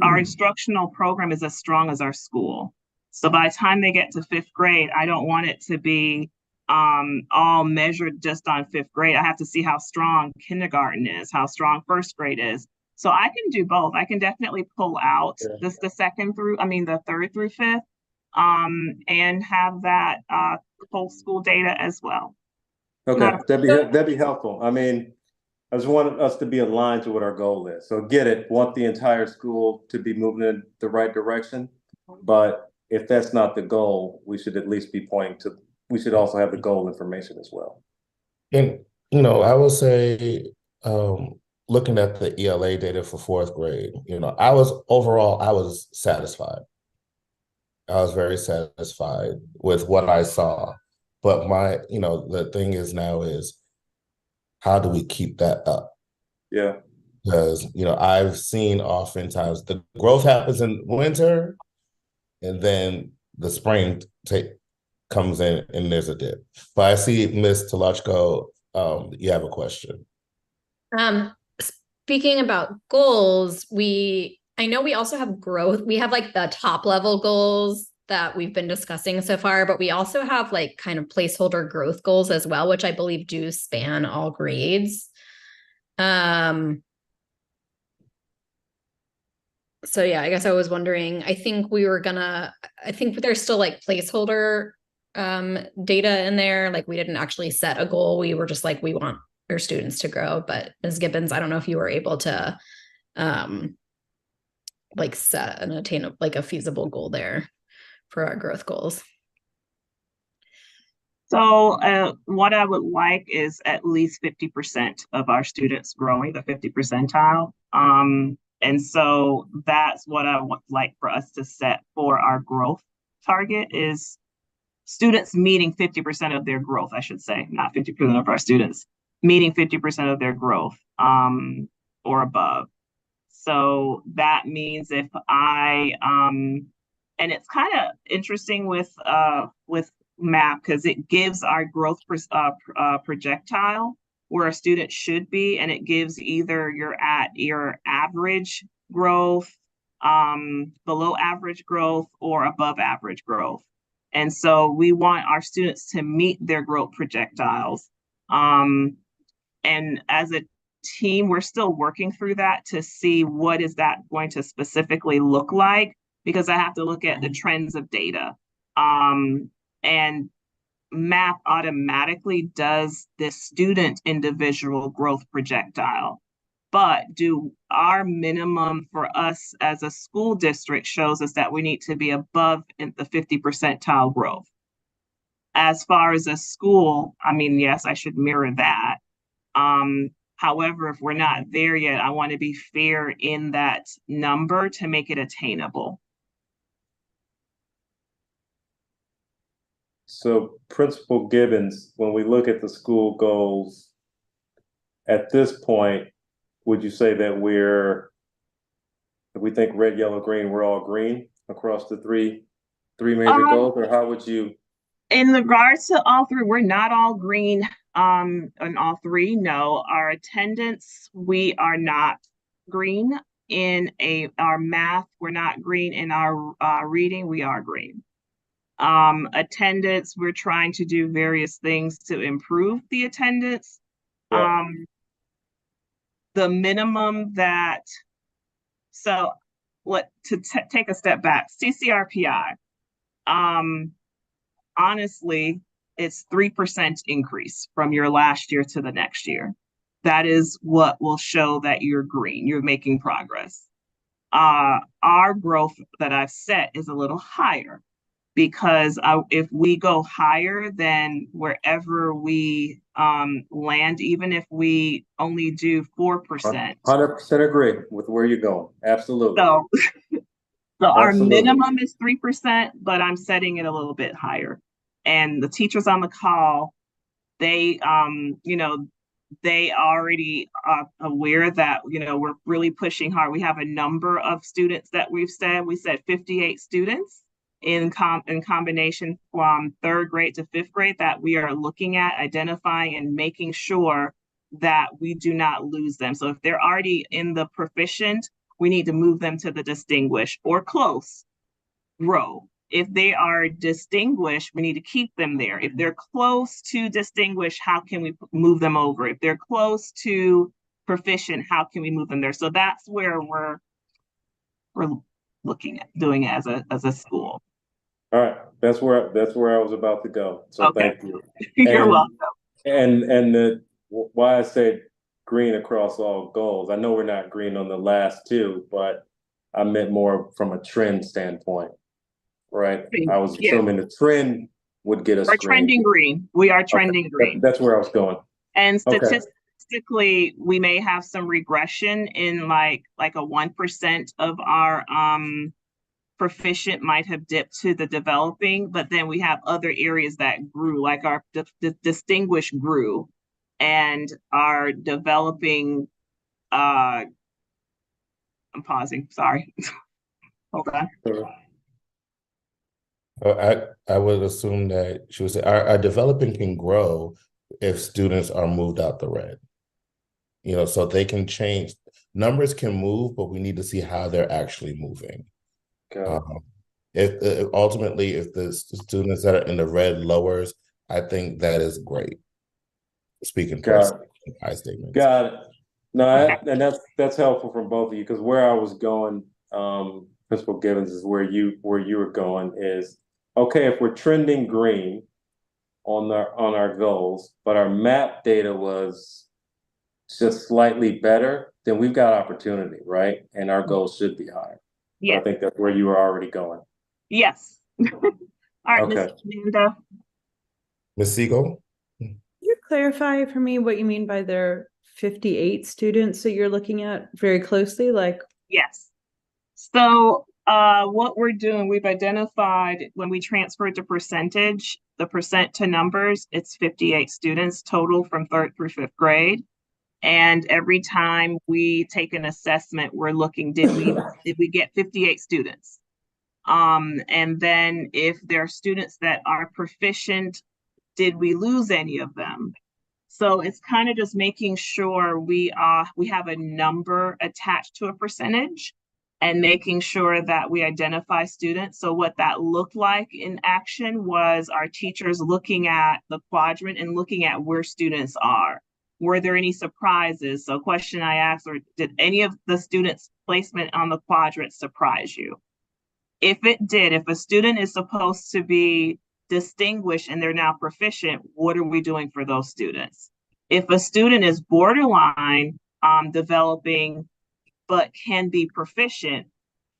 our instructional program is as strong as our school. So by the time they get to 5th grade, I don't want it to be all measured just on 5th grade. I have to see how strong kindergarten is, how strong 1st grade is. So I can do both. I can definitely pull out the 3rd through 5th, and have that whole school data as well. Okay, that'd be helpful. I mean, I just want us to be aligned to what our goal is. So get it, want the entire school to be moving in the right direction. But if that's not the goal, we should at least be we should also have the goal information as well. And, I will say, looking at the ELA data for 4th grade, I was satisfied. I was very satisfied with what I saw. But the thing is now is, how do we keep that up? Yeah. Because, I've seen oftentimes the growth happens in winter, and then the spring comes in and there's a dip. But I see Ms. Tolochko, you have a question. Speaking about goals, I know we also have growth. We have like the top level goals that we've been discussing so far, but we also have like kind of placeholder growth goals as well, which I believe do span all grades. So yeah, I guess I was wondering, I think there's still like placeholder data in there. Like we didn't actually set a goal. We were just like, we want our students to grow. But Ms. Gibbons, I don't know if you were able to like set an attainable, like a feasible goal there for our growth goals. So what I would like is at least 50% of our students growing, the 50 percentile. And so that's what I would like for us to set for our growth target is students meeting 50% of their growth, I should say, not 50% of our students meeting 50% of their growth or above. So that means if I, and it's kind of interesting with MAP because it gives our growth projectile where a student should be, and it gives either you're at your average growth, below average growth, or above average growth. And so we want our students to meet their growth projectiles. And as a team, we're still working through that to see what is that going to specifically look like, because I have to look at the trends of data. And MAP automatically does this student individual growth projectile. But our minimum for us as a school district shows us that we need to be above in the 50 percentile growth. As far as a school, I mean, yes, I should mirror that. However, if we're not there yet, I want to be fair in that number to make it attainable. So Principal Gibbons, when we look at the school goals, at this point, would you say that if we think red, yellow, green, we're all green across the three major goals, or how would you? In regards to all three, we're not all green on all three. No, our attendance, we are not green. In our math, we're not green. In our reading, we are green. Attendance, we're trying to do various things to improve the attendance. Yeah. The minimum that, so take a step back, CCRPI, honestly, it's 3% increase from your last year to the next year. That is what will show that you're green, you're making progress. Our growth that I've set is a little higher because if we go higher than wherever we land, even if we only do 4%. 100% agree with where you're going. Absolutely. So our minimum is 3%, but I'm setting it a little bit higher. And the teachers on the call, they, they already are aware that, we're really pushing hard. We have a number of students that we said 58 students in combination from 3rd grade to 5th grade that we are looking at, identifying and making sure that we do not lose them. So if they're already in the proficient, we need to move them to the distinguished or close row. If they are distinguished, we need to keep them there. If they're close to distinguished, how can we move them over? If they're close to proficient, how can we move them there? So that's where we're looking at doing it as a school. All right, that's where I was about to go. So okay. Thank you. You're welcome. And why I said green across all goals. I know we're not green on the last two, but I meant more from a trend standpoint, right? I was assuming the trend would get us. We're trending green. We are trending green. That's where I was going. And statistically, we may have some regression in like a 1% of our proficient might have dipped to the developing, but then we have other areas that grew, like our distinguished grew, and our developing, I'm pausing, sorry. Hold on. I would assume that she would say our developing can grow if students are moved out the red. So they can change. Numbers can move, but we need to see how they're actually moving. Okay. If ultimately, if the students that are in the red lowers, I think that is great. Speaking for high statements. Got it. No, and that's helpful from both of you, because where I was going, Principal Gibbons, is where you were going is, okay, if we're trending green, on our goals, but our MAP data was just slightly better, then we've got opportunity, right? And our goals should be higher. But I think that's where you were already going. Yes. All right, Okay. Ms. Amanda. Ms. Siegel? Can you clarify for me what you mean by there 58 students that you're looking at very closely? Like, Yes. So what we're doing, we've identified when we transferred to percentage, the percent to numbers, it's 58 students total from 3rd through 5th grade. And every time we take an assessment, we're looking, did we get 58 students? And then if there are students that are proficient, did we lose any of them? So it's kind of just making sure we have a number attached to a percentage and making sure that we identify students. So what that looked like in action was our teachers looking at the quadrant and looking at where students are. Were there any surprises? So question I asked, or did any of the students' placement on the quadrant surprise you? If it did, if a student is supposed to be distinguished and they're now proficient, what are we doing for those students? If a student is borderline developing but can be proficient,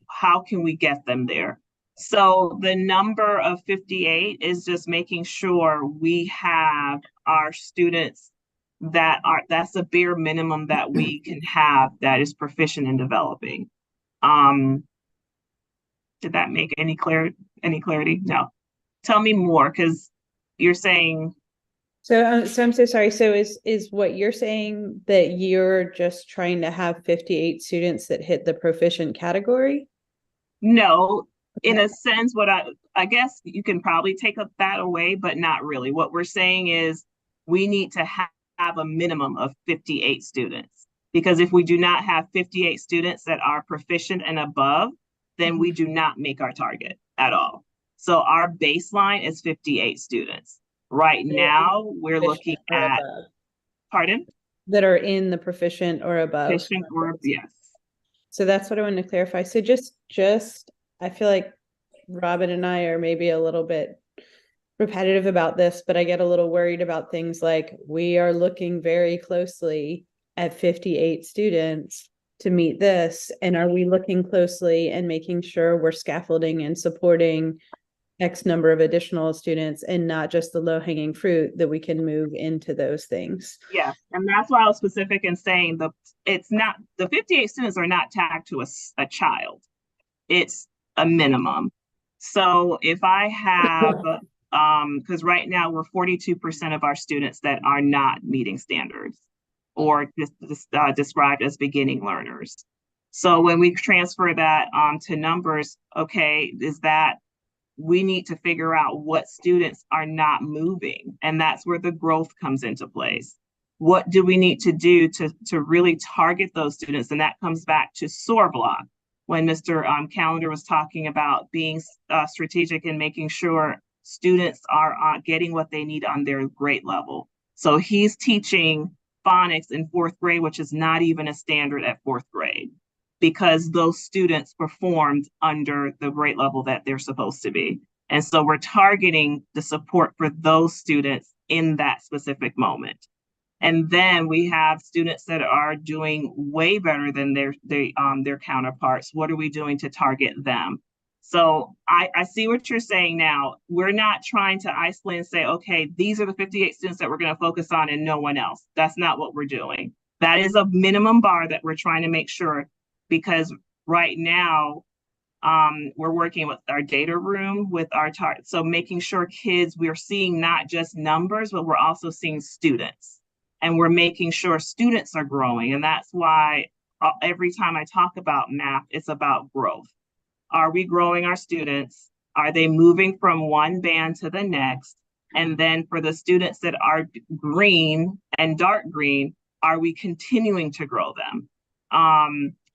how can we get them there? So the number of 58 is just making sure we have our students that's a bare minimum that we can have that is proficient in developing. Did that make any clarity? No. Tell me more, because you're saying. so I'm so sorry. So is what you're saying that you're just trying to have 58 students that hit the proficient category? No, in a sense, what I guess you can probably take that away, but not really. What we're saying is we need to have a minimum of 58 students, because if we do not have 58 students that are proficient and above, then we do not make our target at all. So our baseline is 58 students. Right now, we're looking at, pardon? That are in the proficient or above. Proficient or, yes. So that's what I wanted to clarify. So just I feel like Robin and I are maybe a little bit repetitive about this, but I get a little worried about things like we are looking very closely at 58 students to meet this. And are we looking closely and making sure we're scaffolding and supporting X number of additional students and not just the low-hanging fruit that we can move into those things? Yeah, and that's why I was specific in saying the 58 students are not tagged to a child. It's a minimum. So if I have, because right now we're 42% of our students that are not meeting standards or described as beginning learners. So when we transfer that to numbers, okay, is that we need to figure out what students are not moving. And that's where the growth comes into place. What do we need to do to really target those students? And that comes back to SOAR block, when Mr. Callender was talking about being strategic and making sure students are getting what they need on their grade level. So he's teaching phonics in 4th grade, which is not even a standard at 4th grade, because those students performed under the grade level that they're supposed to be. And so we're targeting the support for those students in that specific moment. And then we have students that are doing way better than their counterparts. What are we doing to target them? So I see what you're saying now. We're not trying to isolate and say, okay, these are the 58 students that we're going to focus on and no one else. That's not what we're doing. That is a minimum bar that we're trying to make sure, because right now we're working with our data room with our target. So making sure kids, we're seeing not just numbers, but we're also seeing students. And we're making sure students are growing. And that's why every time I talk about math, it's about growth. Are we growing our students? Are they moving from one band to the next? And then for the students that are green and dark green, are we continuing to grow them?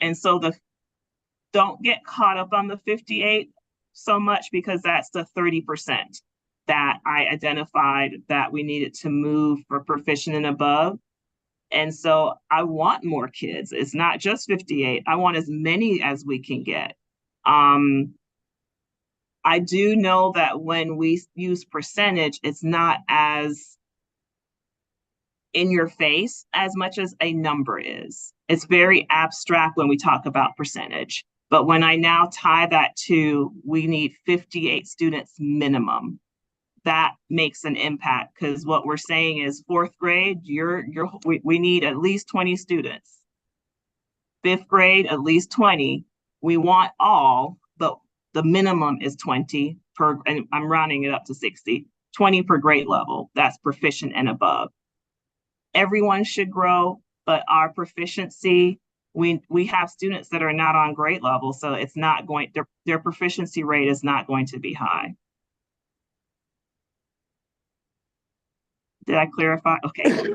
And so don't get caught up on the 58 so much, because that's the 30% that I identified that we needed to move for proficient and above. And so I want more kids. It's not just 58. I want as many as we can get. I do know that when we use percentage, it's not as in your face as much as a number is. It's very abstract when we talk about percentage. But when I now tie that to we need 58 students minimum, that makes an impact because what we're saying is fourth grade, we need at least 20 students. Fifth grade, at least 20. We want all, but the minimum is 20 per, and I'm rounding it up to 60, 20 per grade level. That's proficient and above. Everyone should grow, but our proficiency, we have students that are not on grade level, so it's not going, their proficiency rate is not going to be high. Did I clarify? Okay.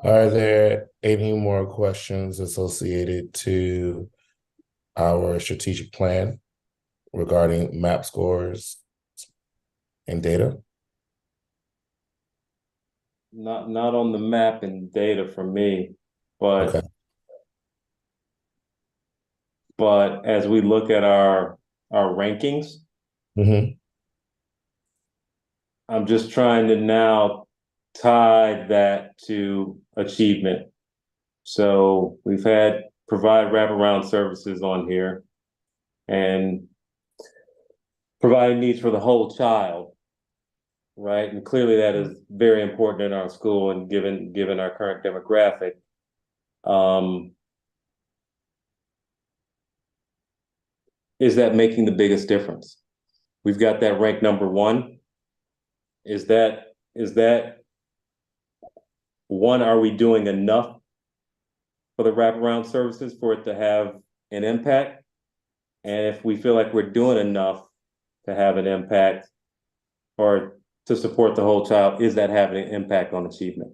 Are there any more questions associated to our strategic plan regarding MAP scores and data? Not on the map and data for me, but Okay. but as we look at our rankings, Mm-hmm. I'm just trying to now tie that to achievement. So we've had provide wraparound services on here and providing needs for the whole child, right? And clearly that is very important in our school and given our current demographic. Is that making the biggest difference? We've got that ranked number 1. Is that one, are we doing enough for the wraparound services for it to have an impact? And if we feel like we're doing enough to have an impact or to support the whole child, is that having an impact on achievement?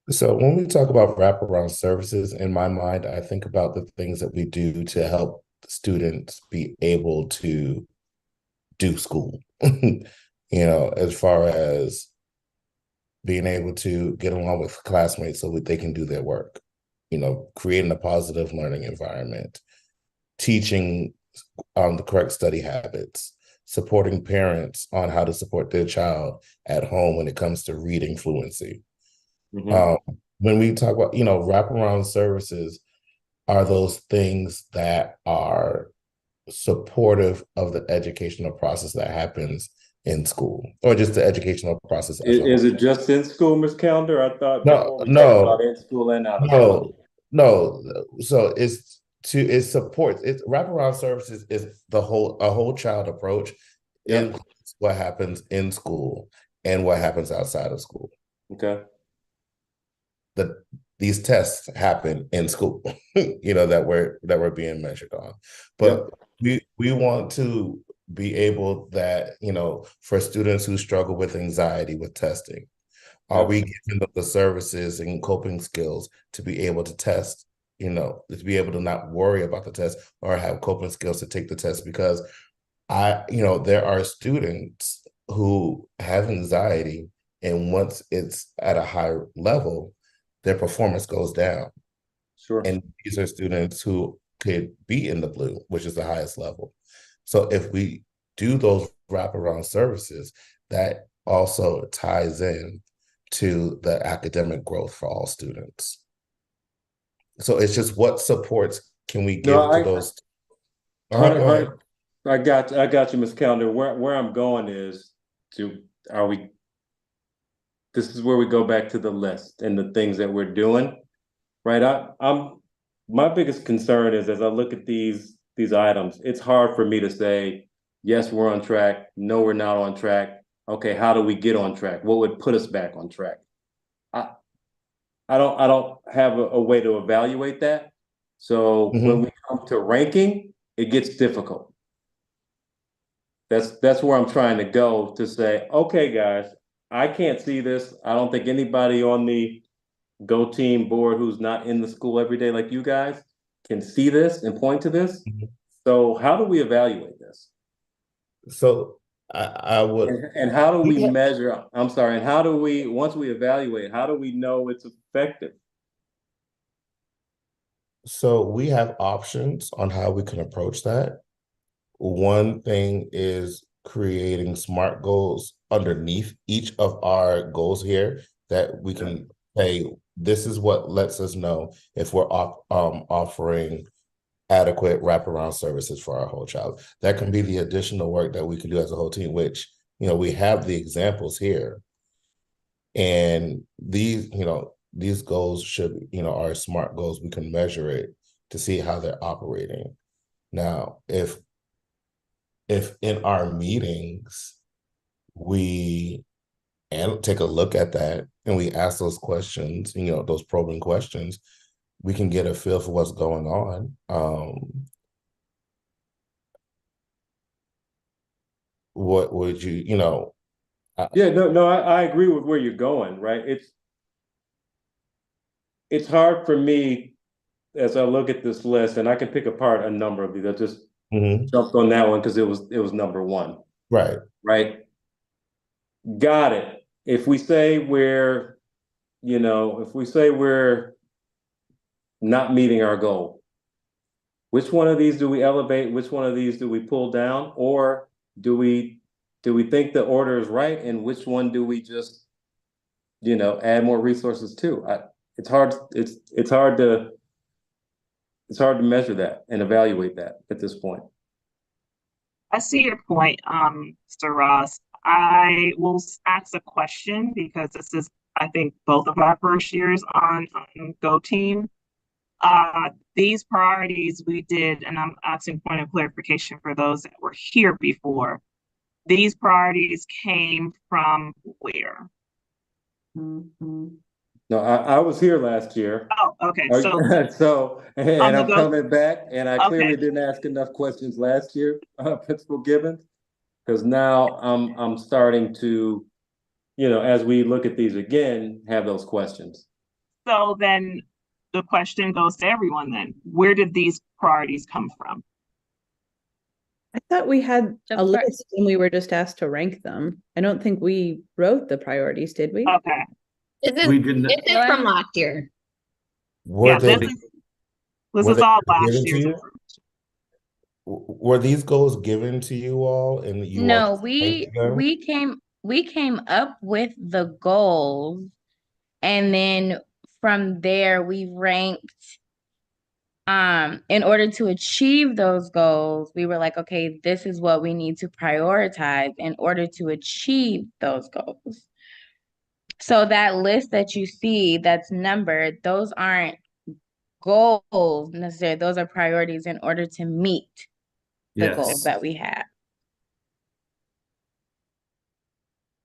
So when we talk about wraparound services, in my mind, I think about the things that we do to help students be able to do school. As far as being able to get along with classmates so that they can do their work, creating a positive learning environment, teaching the correct study habits, supporting parents on how to support their child at home when it comes to reading fluency. Mm-hmm. When we talk about, wraparound services are those things that are supportive of the educational process that happens in school, or just the educational process. Is it just in school, Ms. Calendar? I thought no, about in school and out of school. No. So it supports it. Wraparound services is a whole child approach. Yep. Includes what happens in school and what happens outside of school. Okay. These tests happen in school, that we're being measured on, but we want to be able that, for students who struggle with anxiety with testing, are we giving them the services and coping skills to be able to test, to be able to not worry about the test or have coping skills to take the test? Because there are students who have anxiety, and once it's at a high level, their performance goes down. Sure. And these are students who could be in the blue, which is the highest level. So if we do those wraparound services, that also ties in to the academic growth for all students. So it's just what supports can we give to those? I got you, Ms. Calendar. Where I'm going is this is where we go back to the list and the things that we're doing, right? My biggest concern is as I look at these items, it's hard for me to say, yes, we're on track. No, we're not on track. Okay, how do we get on track? What would put us back on track? I don't have a way to evaluate that. So when we come to ranking, it gets difficult. That's where I'm trying to go to say, okay, guys, I can't see this. I don't think anybody on the Go Team board who's not in the school every day like you guys can see this and point to this. Mm-hmm. So how do we evaluate this? So I would. And how do we measure? I'm sorry. And how do we, once we evaluate, how do we know it's effective? So we have options on how we can approach that. One thing is creating SMART goals underneath each of our goals here that we can say, this is what lets us know if we're offering adequate wraparound services for our whole child. That can be the additional work that we can do as a whole team, which, we have the examples here. And these goals should, are SMART goals. We can measure it to see how they're operating. Now, if in our meetings we and take a look at that and we ask those questions, those probing questions, we can get a feel for what's going on. What would Yeah, no, I agree with where you're going, right? It's hard for me as I look at this list, and I can pick apart a number of these. I just jumped on that one because it was number one. Right. Right. Got it. If we say we're not meeting our goal, which one of these do we elevate? Which one of these do we pull down? Or do we think the order is right? And which one do we just, add more resources to? It's hard to measure that and evaluate that at this point. I see your point, Mr. Ross. I will ask a question because this is, I think, both of our first years on Go Team. These priorities we did, and I'm asking point of clarification for those that were here before. These priorities came from where? No, I was here last year. Oh, okay. So I'm coming back, and I clearly didn't ask enough questions last year, Principal Gibbons, because now I'm starting to, as we look at these again, have those questions. So then the question goes to everyone then. Where did these priorities come from? I thought we had a list and we were just asked to rank them. I don't think we wrote the priorities, did we? Okay. We didn't. This is from last year. This is all last year's. Were these goals given to you all and you No, we came up with the goals, and then from there we ranked in order to achieve those goals. We were like, okay, this is what we need to prioritize in order to achieve those goals. So that list that you see that's numbered, those aren't goals necessarily. Those are priorities in order to meet the goals that we have.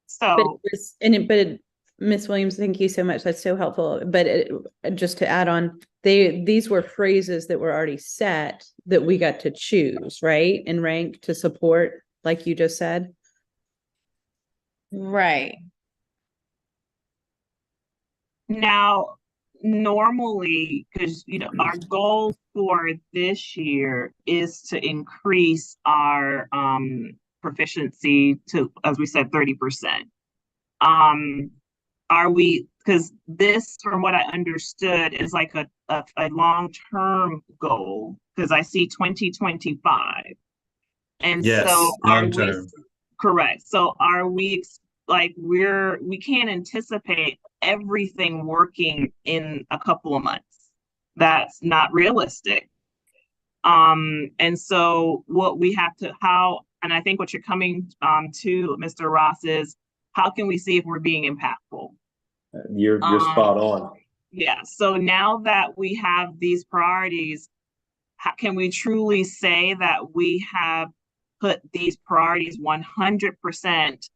So, but Ms. Williams, thank you so much. That's so helpful. But just to add on, these were phrases that were already set that we got to choose, right? And rank to support, like you just said. Right. Now, normally, because our goal for this year is to increase our proficiency to, as we said, 30%. Are we, because this, from what I understood, is like a long-term goal, because I see 2025. And yes, so long term. Correct. So are we like we can't anticipate everything working in a couple of months. That's not realistic. And so what we have to and I think what you're coming to, Mr. Ross, is how can we see if we're being impactful? You're spot on. Yeah. So now that we have these priorities, how can we truly say that we have put these priorities 100%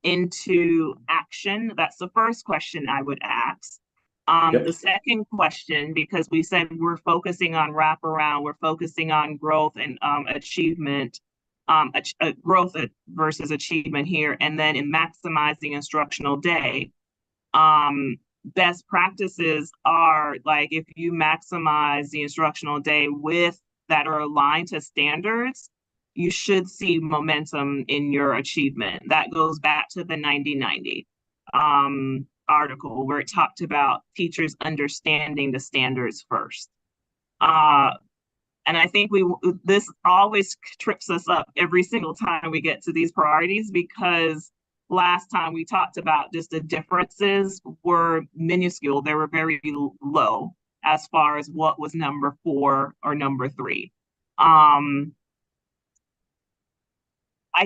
into action? That's the first question I would ask. The second question, because we said we're focusing on wraparound, we're focusing on growth and achievement, growth versus achievement here, and then in maximizing instructional day, best practices are like if you maximize the instructional day with that are aligned to standards, you should see momentum in your achievement. That goes back to the 90-90 article where it talked about teachers understanding the standards first. And I think this always trips us up every single time we get to these priorities, because last time we talked about just the differences were minuscule. They were very low as far as what was number 4 or number 3. I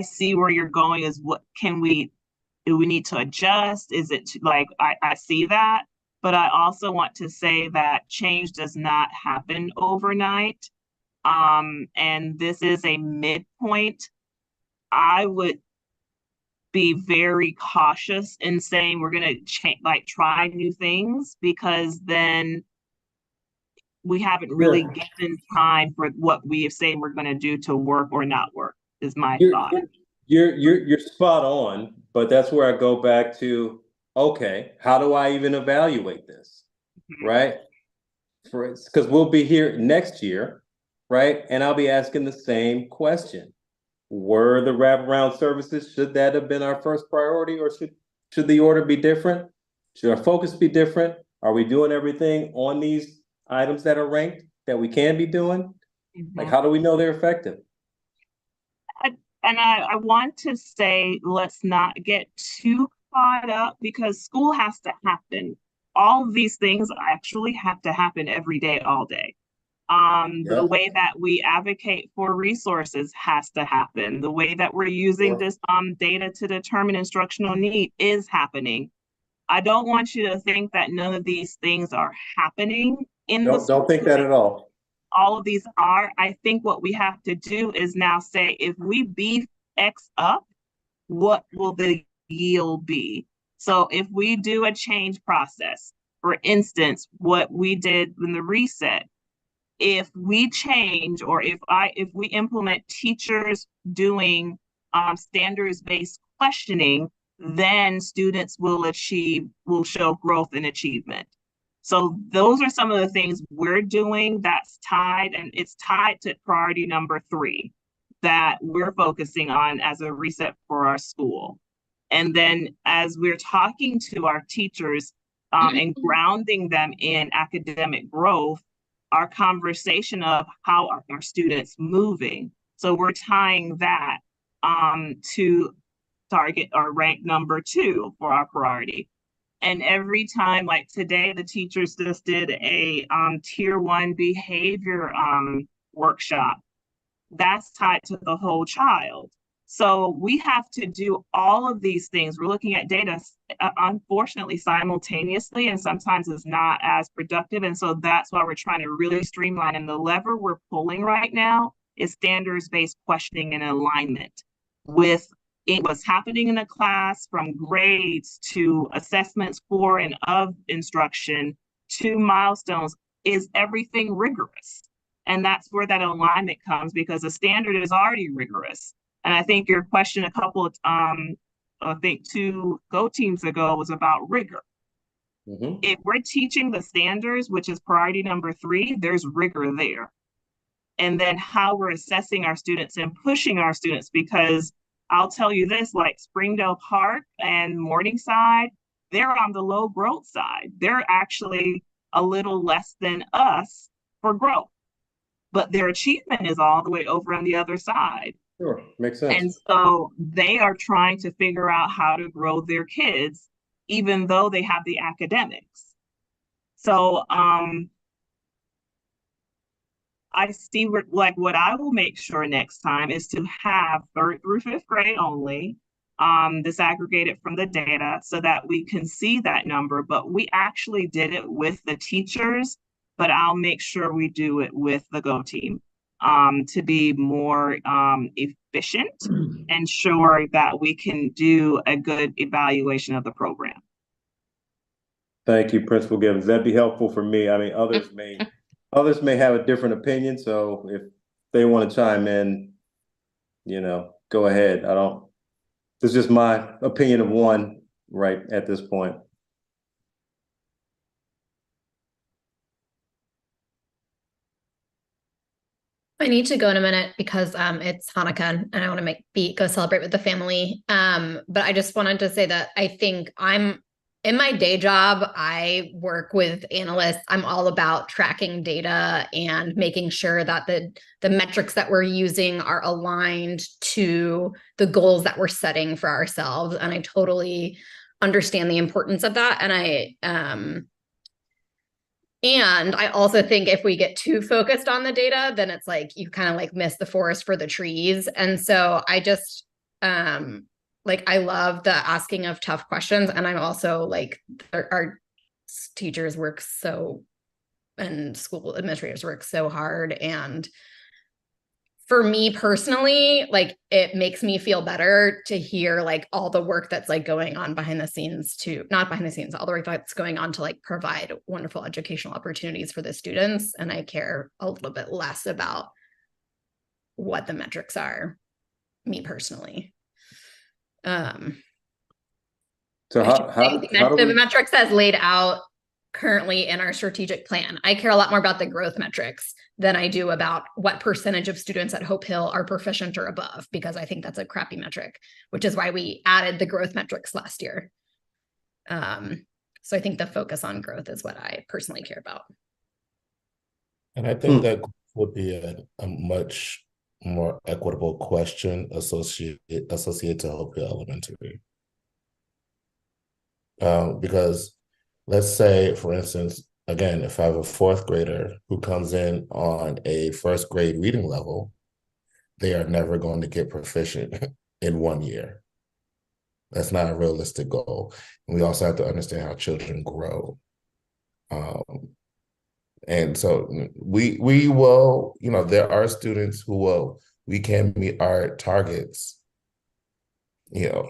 see where you're going is do we need to adjust? Is it like, I see that, but I also want to say that change does not happen overnight. And this is a midpoint. I would be very cautious in saying we're going to try new things, because then we haven't really given time for what we have said we're going to do to work or not work, is my thought. You're spot on, but that's where I go back to, okay, how do I even evaluate this? Right? Because we'll be here next year, right? And I'll be asking the same question. Were the wraparound services, should that have been our first priority, or should the order be different? Should our focus be different? Are we doing everything on these items that are ranked that we can be doing? Like, how do we know they're effective? And I want to say, let's not get too caught up, because school has to happen. All of these things actually have to happen every day, all day. The way that we advocate for resources has to happen. The way that we're using this data to determine instructional need is happening. I don't want you to think that none of these things are happening in the school. Don't think that at all. All of these are. I think what we have to do is now say, if we beef X up, what will the yield be? So if we do a change process, for instance, what we did in the reset, if we change, or if we implement teachers doing standards-based questioning, then students will show growth and achievement. So those are some of the things we're doing that's tied, and it's tied to priority number 3 that we're focusing on as a reset for our school. And then as we're talking to our teachers and grounding them in academic growth, our conversation of how are our students moving. So we're tying that to target or rank number 2 for our priority. And every time, like today, the teachers just did a tier 1 behavior workshop. That's tied to the whole child. So we have to do all of these things. We're looking at data, unfortunately, simultaneously, and sometimes it's not as productive. And so that's why we're trying to really streamline. And the lever we're pulling right now is standards-based questioning and alignment with what's happening in the class, from grades to assessments for and of instruction to milestones. Is everything rigorous? And that's where that alignment comes, because the standard is already rigorous. And I think your question a couple of, I think 2 Go Teams ago, was about rigor. If we're teaching the standards, which is priority number 3, there's rigor there. And then how we're assessing our students and pushing our students, because I'll tell you this, like Springdale Park and Morningside, they're on the low growth side. They're actually a little less than us for growth, but their achievement is all the way over on the other side. Sure, makes sense. And so they are trying to figure out how to grow their kids, even though they have the academics. So I see what I will make sure next time is to have 3rd through 5th grade only, disaggregated from the data, so that we can see that number. But we actually did it with the teachers, but I'll make sure we do it with the Go team to be more efficient and sure that we can do a good evaluation of the program. Thank you, Principal Gibbons. That'd be helpful for me. I mean, others may have a different opinion, so if they want to chime in, go ahead. This is just my opinion of one right at this point. I need to go in a minute because it's Hanukkah and I want to go celebrate with the family. But I just wanted to say that I think I'm in my day job, I work with analysts. I'm all about tracking data and making sure that the metrics that we're using are aligned to the goals that we're setting for ourselves. And I totally understand the importance of that. And I also think if we get too focused on the data, then it's like you kind of like miss the forest for the trees. And so I just like I love the asking of tough questions. And I'm also like our teachers work so and school administrators work so hard. And for me personally, like it makes me feel better to hear like all the work that's like going on behind the scenes to not behind the scenes, all the work that's going on to like provide wonderful educational opportunities for the students. And I care a little bit less about what the metrics are, me personally. So how do the we... metrics as laid out currently in our strategic plan. I care a lot more about the growth metrics than I do about what percentage of students at Hope Hill are proficient or above, because I think that's a crappy metric, which is why we added the growth metrics last year. So I think the focus on growth is what I personally care about. And I think that would be a much more equitable question associated to Hope Hill Elementary. Because let's say, for instance, again, if I have a fourth grader who comes in on a first grade reading level, they are never going to get proficient in 1 year. That's not a realistic goal. And we also have to understand how children grow. And so we will, there are students we can meet our targets,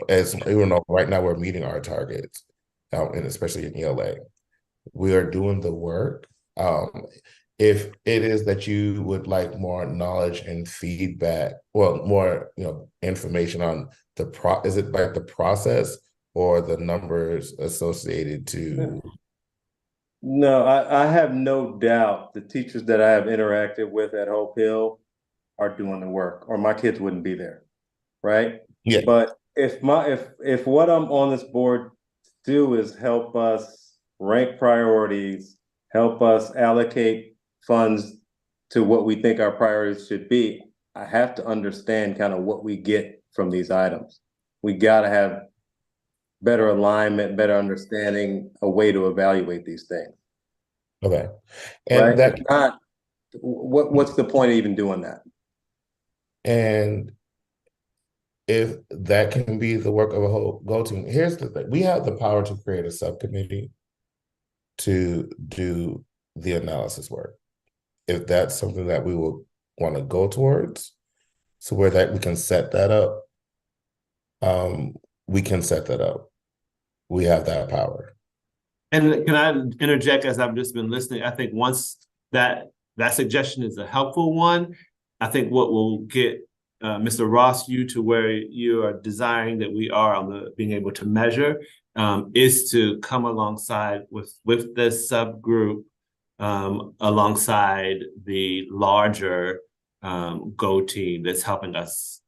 as even though right now we're meeting our targets, and especially in ELA. We are doing the work. If it is that you would like more knowledge and feedback, well, more information on is it like the process or the numbers associated to? No, I have no doubt the teachers that I have interacted with at Hope Hill are doing the work, or my kids wouldn't be there, right? Yeah. But if what I'm on this board do is help us rank priorities, help us allocate funds to what we think our priorities should be, I have to understand kind of what we get from these items. We got to have better alignment, better understanding, a way to evaluate these things. Okay. And right? What's the point of even doing that? And if that can be the work of a whole go team, here's the thing. We have the power to create a subcommittee to do the analysis work. If that's something that we will want to go towards, so where that we can set that up, we can set that up. We have that power. And can I interject, as I've just been listening? I think once that suggestion is a helpful one, I think what will get Mr. Ross, you to where you are desiring that we are on the being able to measure, is to come alongside with this subgroup, alongside the larger Go team that's helping us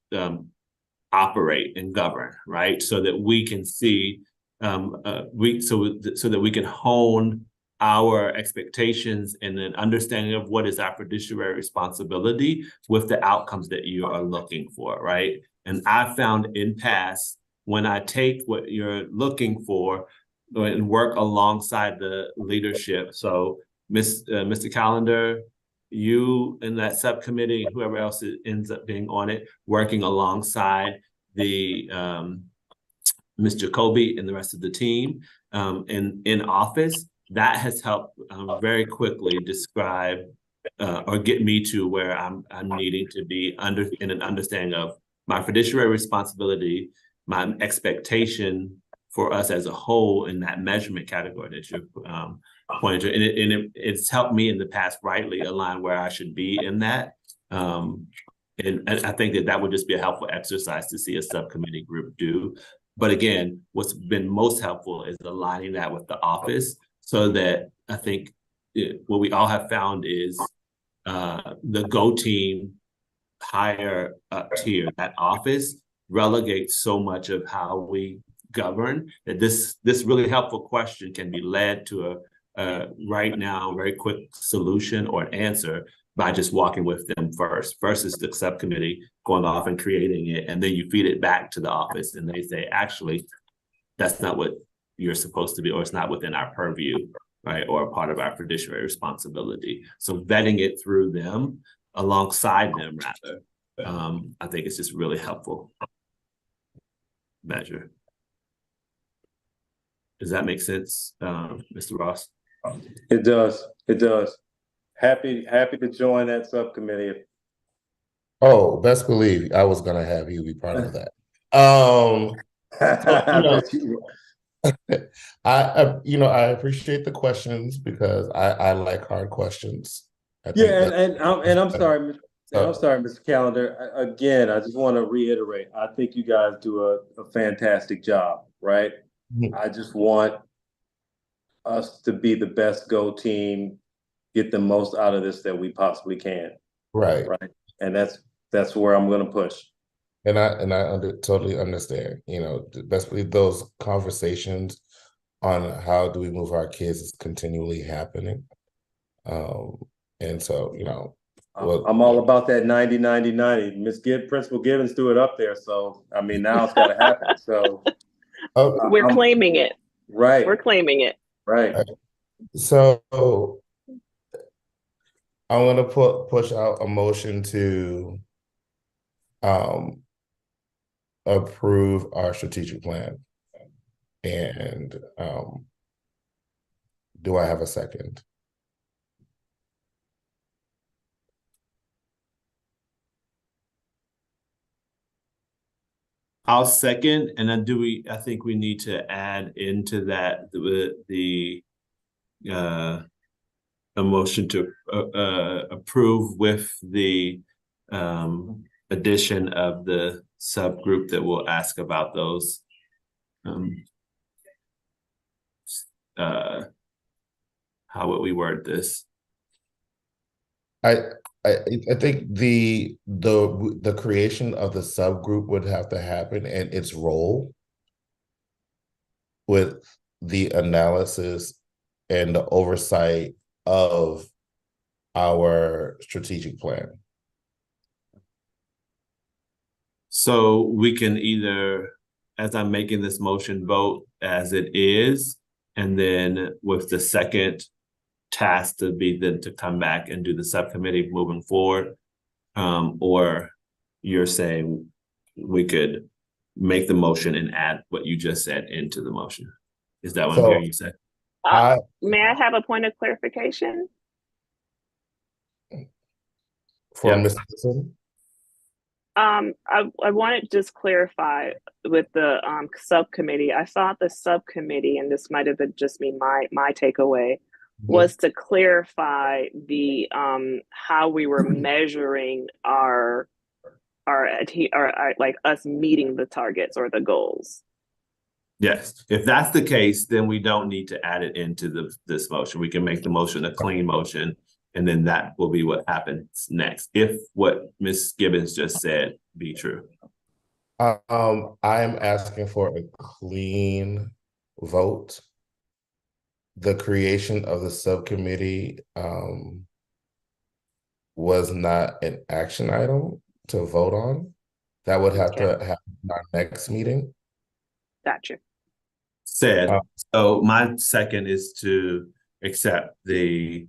operate and govern, right? So that we can see, so that we can hone our expectations and an understanding of what is our fiduciary responsibility with the outcomes that you are looking for, right? And I found in past, when I take what you're looking for and work alongside the leadership, so Mr. Callender, you in that subcommittee, whoever else ends up being on it, working alongside the Mr. Kobe and the rest of the team in office, that has helped very quickly describe or get me to where I'm needing to be in an understanding of my fiduciary responsibility, my expectation for us as a whole in that measurement category that you're pointing to. And it's helped me in the past rightly align where I should be in that. And I think that would just be a helpful exercise to see a subcommittee group do. But again, what's been most helpful is aligning that with the office, so that I think what we all have found is the Go team higher up tier, that office relegates so much of how we govern, that this really helpful question can be led to a right now very quick solution or an answer by just walking with them first, versus the subcommittee going off and creating it, and then you feed it back to the office and they say, actually, that's not what you're supposed to be, or it's not within our purview, right, or a part of our fiduciary responsibility. So vetting it through them, alongside them rather, I think it's just really helpful measure. Does that make sense, Mr. Ross? It does. It does. Happy to join that subcommittee. Oh, best believe I was gonna have you be part of that. I appreciate the questions because I like hard questions. I'm sorry, Mr. Calendar. Again, I just want to reiterate, I think you guys do a fantastic job, right? I just want us to be the best Go team, get the most out of this that we possibly can. Right. And that's where I'm going to push. And I totally understand. Best believe those conversations on how do we move our kids is continually happening. And so, I'm all about that 90-90-90. Principal Gibbons threw it up there. So, I mean, now it's got to happen. So we're claiming it. Right. We're claiming it. Right. So I'm going to push out a motion to approve our strategic plan. And do I have a second? I'll second, and then I think we need to add into that a motion to approve with the addition of the subgroup that will ask about those how would we word this? I think the creation of the subgroup would have to happen, and its role with the analysis and the oversight of our strategic plan. So we can either, as I'm making this motion, vote as it is, and then with the second task to be then to come back and do the subcommittee moving forward, or you're saying we could make the motion and add what you just said into the motion. Is that what I'm hearing you say? May I have a point of clarification? For Ms. Gibson? I want to just clarify with the subcommittee. I thought the subcommittee, and this might have been just me, my takeaway, was to clarify the how we were measuring our like us meeting the targets or the goals. Yes, if that's the case, then we don't need to add it into this motion. We can make the motion a clean motion, and then that will be what happens next, if what Ms. Gibbons just said be true. I'm asking for a clean vote. The creation of the subcommittee was not an action item to vote on. That would have to happen in our next meeting. Gotcha. So my second is to accept the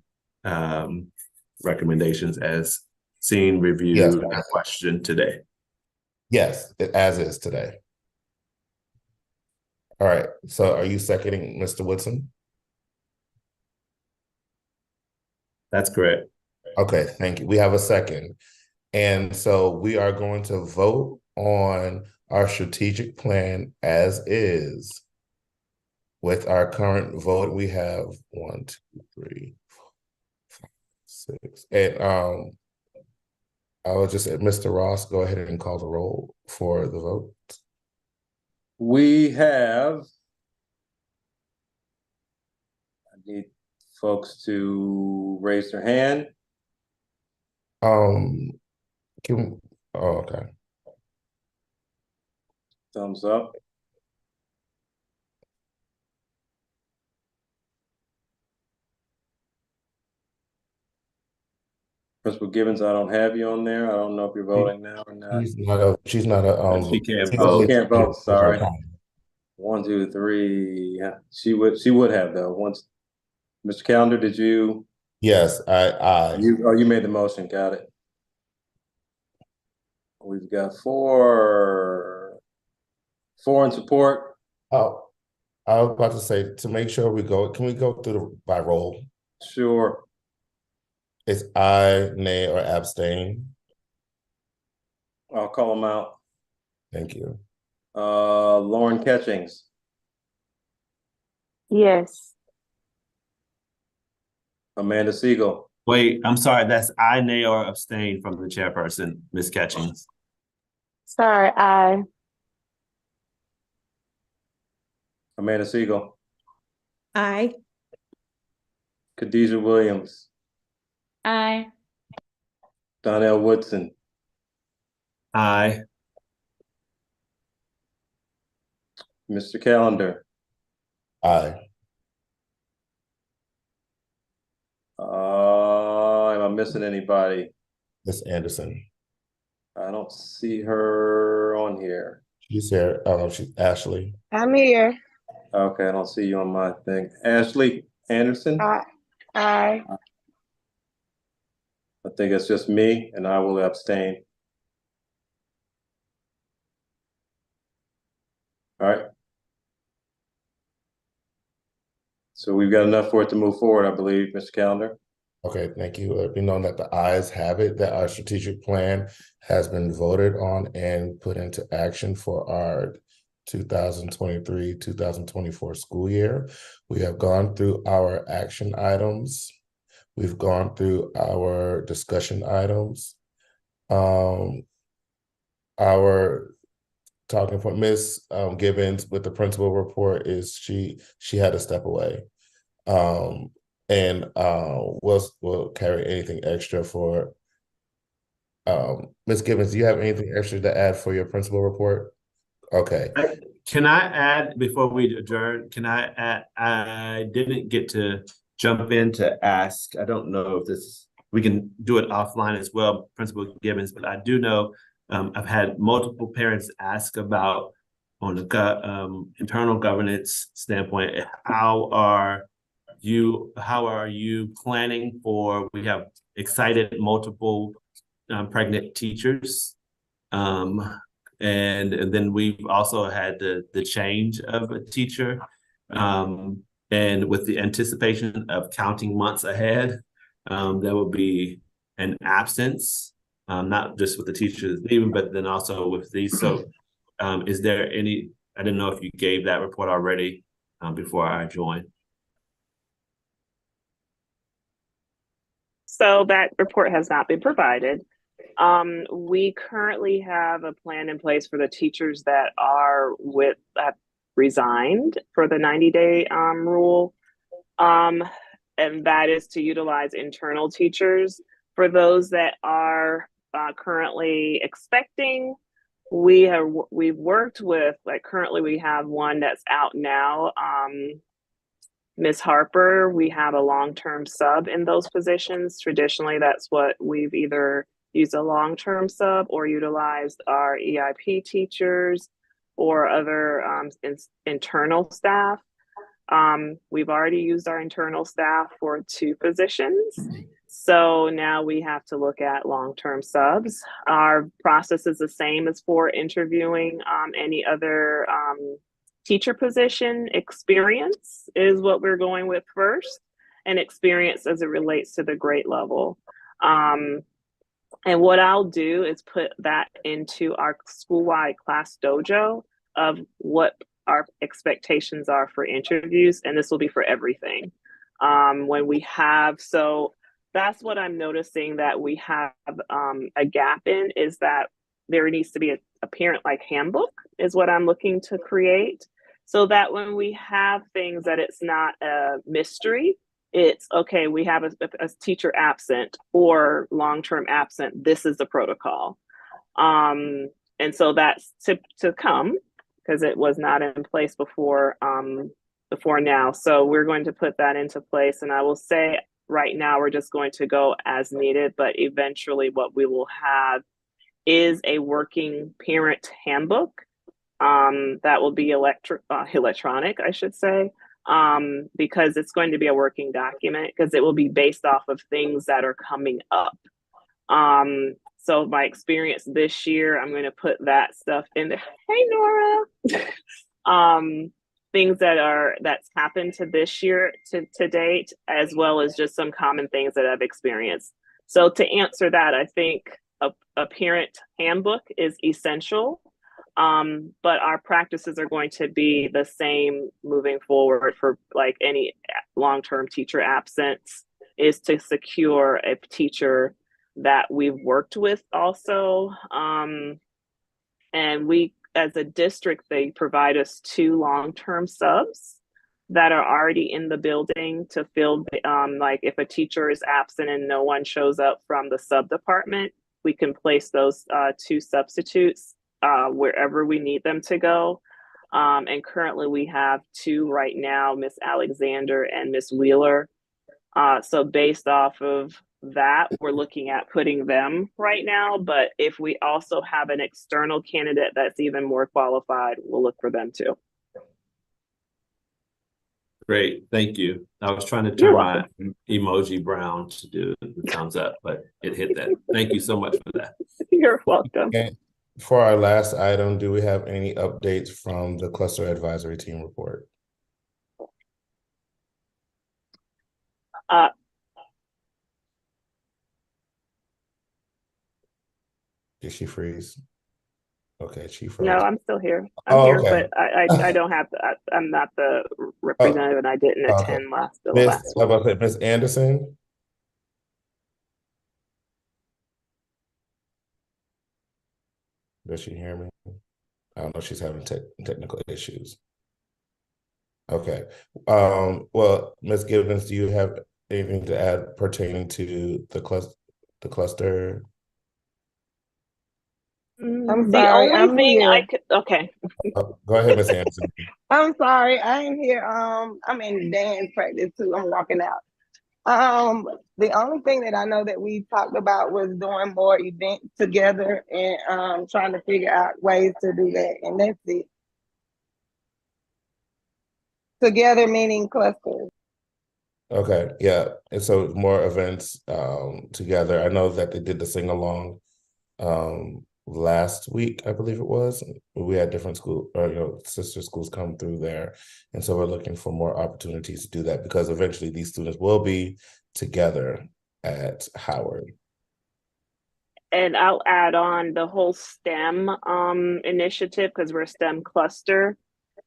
recommendations as seen, reviewed, and questioned today. Yes, as is today. All right. So are you seconding Mr. Woodson? That's correct. Okay, thank you. We have a second. And so we are going to vote on our strategic plan as is. With our current vote, we have 1, 2, 3, 4, 5, 6. And I will just, Mr. Ross, go ahead and call the roll for the vote. We have, I need folks to raise their hand. Okay. Thumbs up. Principal Gibbons, I don't have you on there. I don't know if you're voting now or not. She's not a, She can't she's Oh, vote. can't vote, sorry. Okay. 1, 2, 3. Yeah, she would have though. Once, Mr. Calendar, did you? Yes, You made the motion, got it. We've got 4 in support. Oh, I was about to say, to make sure can we go through by roll? Sure. It's aye, nay, or abstain. I'll call them out. Thank you. Lauren Catchings, Yes. Amanda Siegel, Wait, I'm sorry, that's aye, nay, or abstain from the chairperson, Ms. Catchings. Sorry, I. Amanda Siegel, Aye. Khadijah Williams, Aye. Donnell Woodson, Aye. Mr. Calendar. Aye. Am I missing anybody? Miss Anderson. I don't see her on here. She's here. She's Ashley. I'm here. Okay, I don't see you on my thing. Ashley Anderson? Aye. I think it's just me, and I will abstain. All right. So we've got enough for it to move forward, I believe, Mr. Calendar. Okay, thank you. Let me know that the ayes have it, that our strategic plan has been voted on and put into action for our 2023-2024 school year. We have gone through our action items. We've gone through our discussion items. Our talking point, Miss Gibbons with the principal report is she had to step away. And we'll carry anything extra for Ms. Gibbons. Do you have anything extra to add for your principal report? Okay. Can I add, before we adjourn, I didn't get to jump in to ask, I don't know if we can do it offline as well, Principal Gibbons, but I do know I've had multiple parents ask about, on the internal governance standpoint, how are you planning for, we have excited multiple pregnant teachers, and then we've also had the change of a teacher, and with the anticipation of counting months ahead, there will be an absence, not just with the teachers leaving, but then also with these. So is there any, I didn't know if you gave that report already before I joined. So that report has not been provided. We currently have a plan in place for the teachers that have resigned for the 90-day rule. And that is to utilize internal teachers. For those that are currently expecting, we've worked with, like, currently we have one that's out now. Ms. Harper, we have a long-term sub in those positions. Traditionally, that's what we've either used, a long-term sub, or utilized our EIP teachers or other internal staff. We've already used our internal staff for 2 positions. So now we have to look at long-term subs. Our process is the same as for interviewing any other teacher position. Experience is what we're going with first, and experience as it relates to the grade level. And what I'll do is put that into our school-wide class dojo of what our expectations are for interviews, and this will be for everything. When we have, so that's what I'm noticing that we have a gap in, is that there needs to be a parent-like handbook is what I'm looking to create, so that when we have things that it's not a mystery, it's okay, we have a teacher absent or long-term absent, this is the protocol. And so that's to come, because it was not in place before now. So we're going to put that into place. And I will say, right now we're just going to go as needed, but eventually what we will have is a working parent handbook that will be electronic, I should say, because it's going to be a working document because it will be based off of things that are coming up. So my experience this year, I'm going to put that stuff in there. Hey, Nora. Things that's happened to this year to date, as well as just some common things that I've experienced. So to answer that, I think a parent handbook is essential, but our practices are going to be the same moving forward for like any long-term teacher absence, is to secure a teacher that we've worked with also. And we, as a district, they provide us 2 long-term subs that are already in the building to fill, like if a teacher is absent and no one shows up from the sub department, we can place those 2 substitutes wherever we need them to go. And currently we have 2 right now, Miss Alexander and Miss Wheeler. So based off of that, we're looking at putting them right now. But if we also have an external candidate that's even more qualified, we'll look for them too. Great, thank you. I was trying to turn my emoji brown to do the thumbs up, but it hit that. Thank you so much for that. You're welcome. And for our last item, do we have any updates from the cluster advisory team report? Did she freeze? Okay, she froze. No, I'm still here. I'm here, okay. But I don't have I'm not the representative, and I didn't attend the last one. Miss Anderson? Does she hear me? I don't know. She's having technical issues. Okay. Well, Ms. Gibbons, do you have anything to add pertaining to the cluster? I'm sorry. I'm here. Okay. Go ahead, Ms. Anderson. I'm sorry. I am here. I'm in dance practice too. I'm walking out. The only thing that I know that we talked about was doing more events together and trying to figure out ways to do that. And that's it. Together meaning clusters. Okay, yeah. And so more events together. I know that they did the sing along last week, I believe it was. We had different school or sister schools come through there. And so we're looking for more opportunities to do that because eventually these students will be together at Howard. And I'll add on the whole STEM initiative because we're a STEM cluster.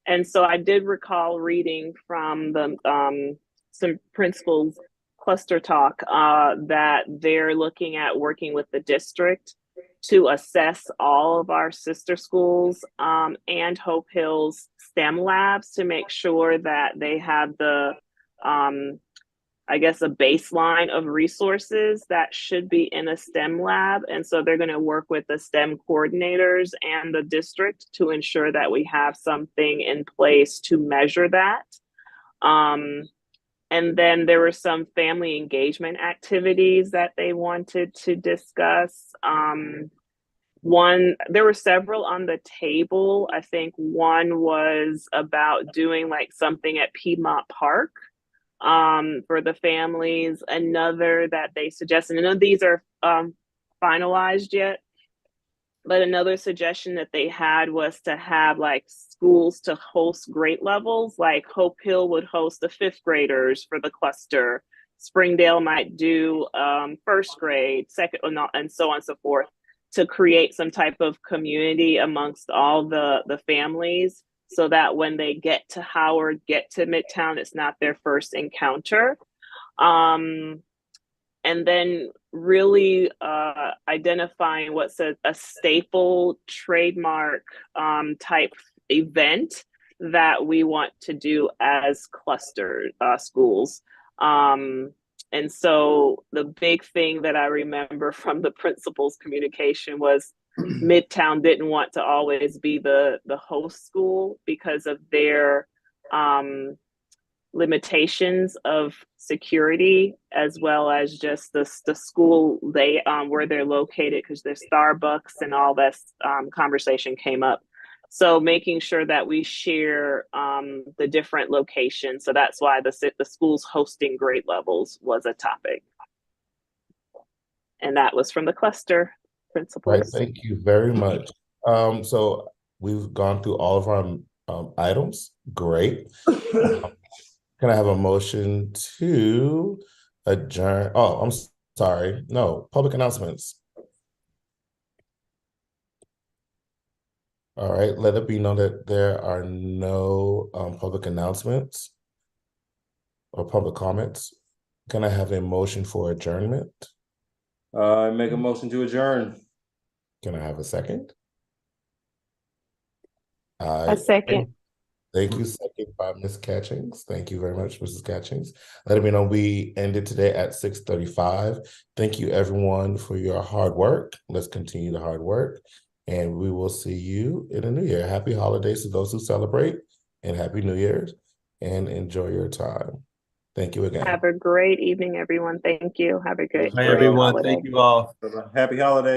And so I did recall reading from the some principals cluster talk that they're looking at working with the district to assess all of our sister schools and Hope Hills STEM labs to make sure that they have the, I guess, a baseline of resources that should be in a STEM lab. And so they're going to work with the STEM coordinators and the district to ensure that we have something in place to measure that. And then there were some family engagement activities that they wanted to discuss. There were several on the table. I think one was about doing like something at Piedmont Park for the families. Another that they suggested, none of these are finalized yet, but another suggestion that they had was to have like schools to host grade levels, like Hope Hill would host the 5th graders for the cluster. Springdale might do first grade, second, and so on and so forth, to create some type of community amongst all the families so that when they get to Howard, get to Midtown, it's not their first encounter. And then really identifying what's a staple trademark type event that we want to do as cluster schools. And so the big thing that I remember from the principal's communication was Midtown didn't want to always be the host school because of their limitations of security, as well as just the school they where they're located, because there's Starbucks and all that conversation came up. So making sure that we share the different locations. So that's why the schools hosting grade levels was a topic. And that was from the cluster principals. Right, thank you very much. So we've gone through all of our items. Great. Can I have a motion to adjourn? Oh, I'm sorry. No, public announcements. All right, let it be known that there are no public announcements or public comments. Can I have a motion for adjournment? I make a motion to adjourn. Can I have a second? A second. Thank you. Second by Ms. Catchings. Thank you very much, Mrs. Catchings. Let me know we ended today at 6:35. Thank you, everyone, for your hard work. Let's continue the hard work, and we will see you in the new year. Happy holidays to those who celebrate, and Happy New Year's, and enjoy your time. Thank you again. Have a great evening, everyone. Thank you. Have a good Hi, everyone. Thank you all. Happy holidays.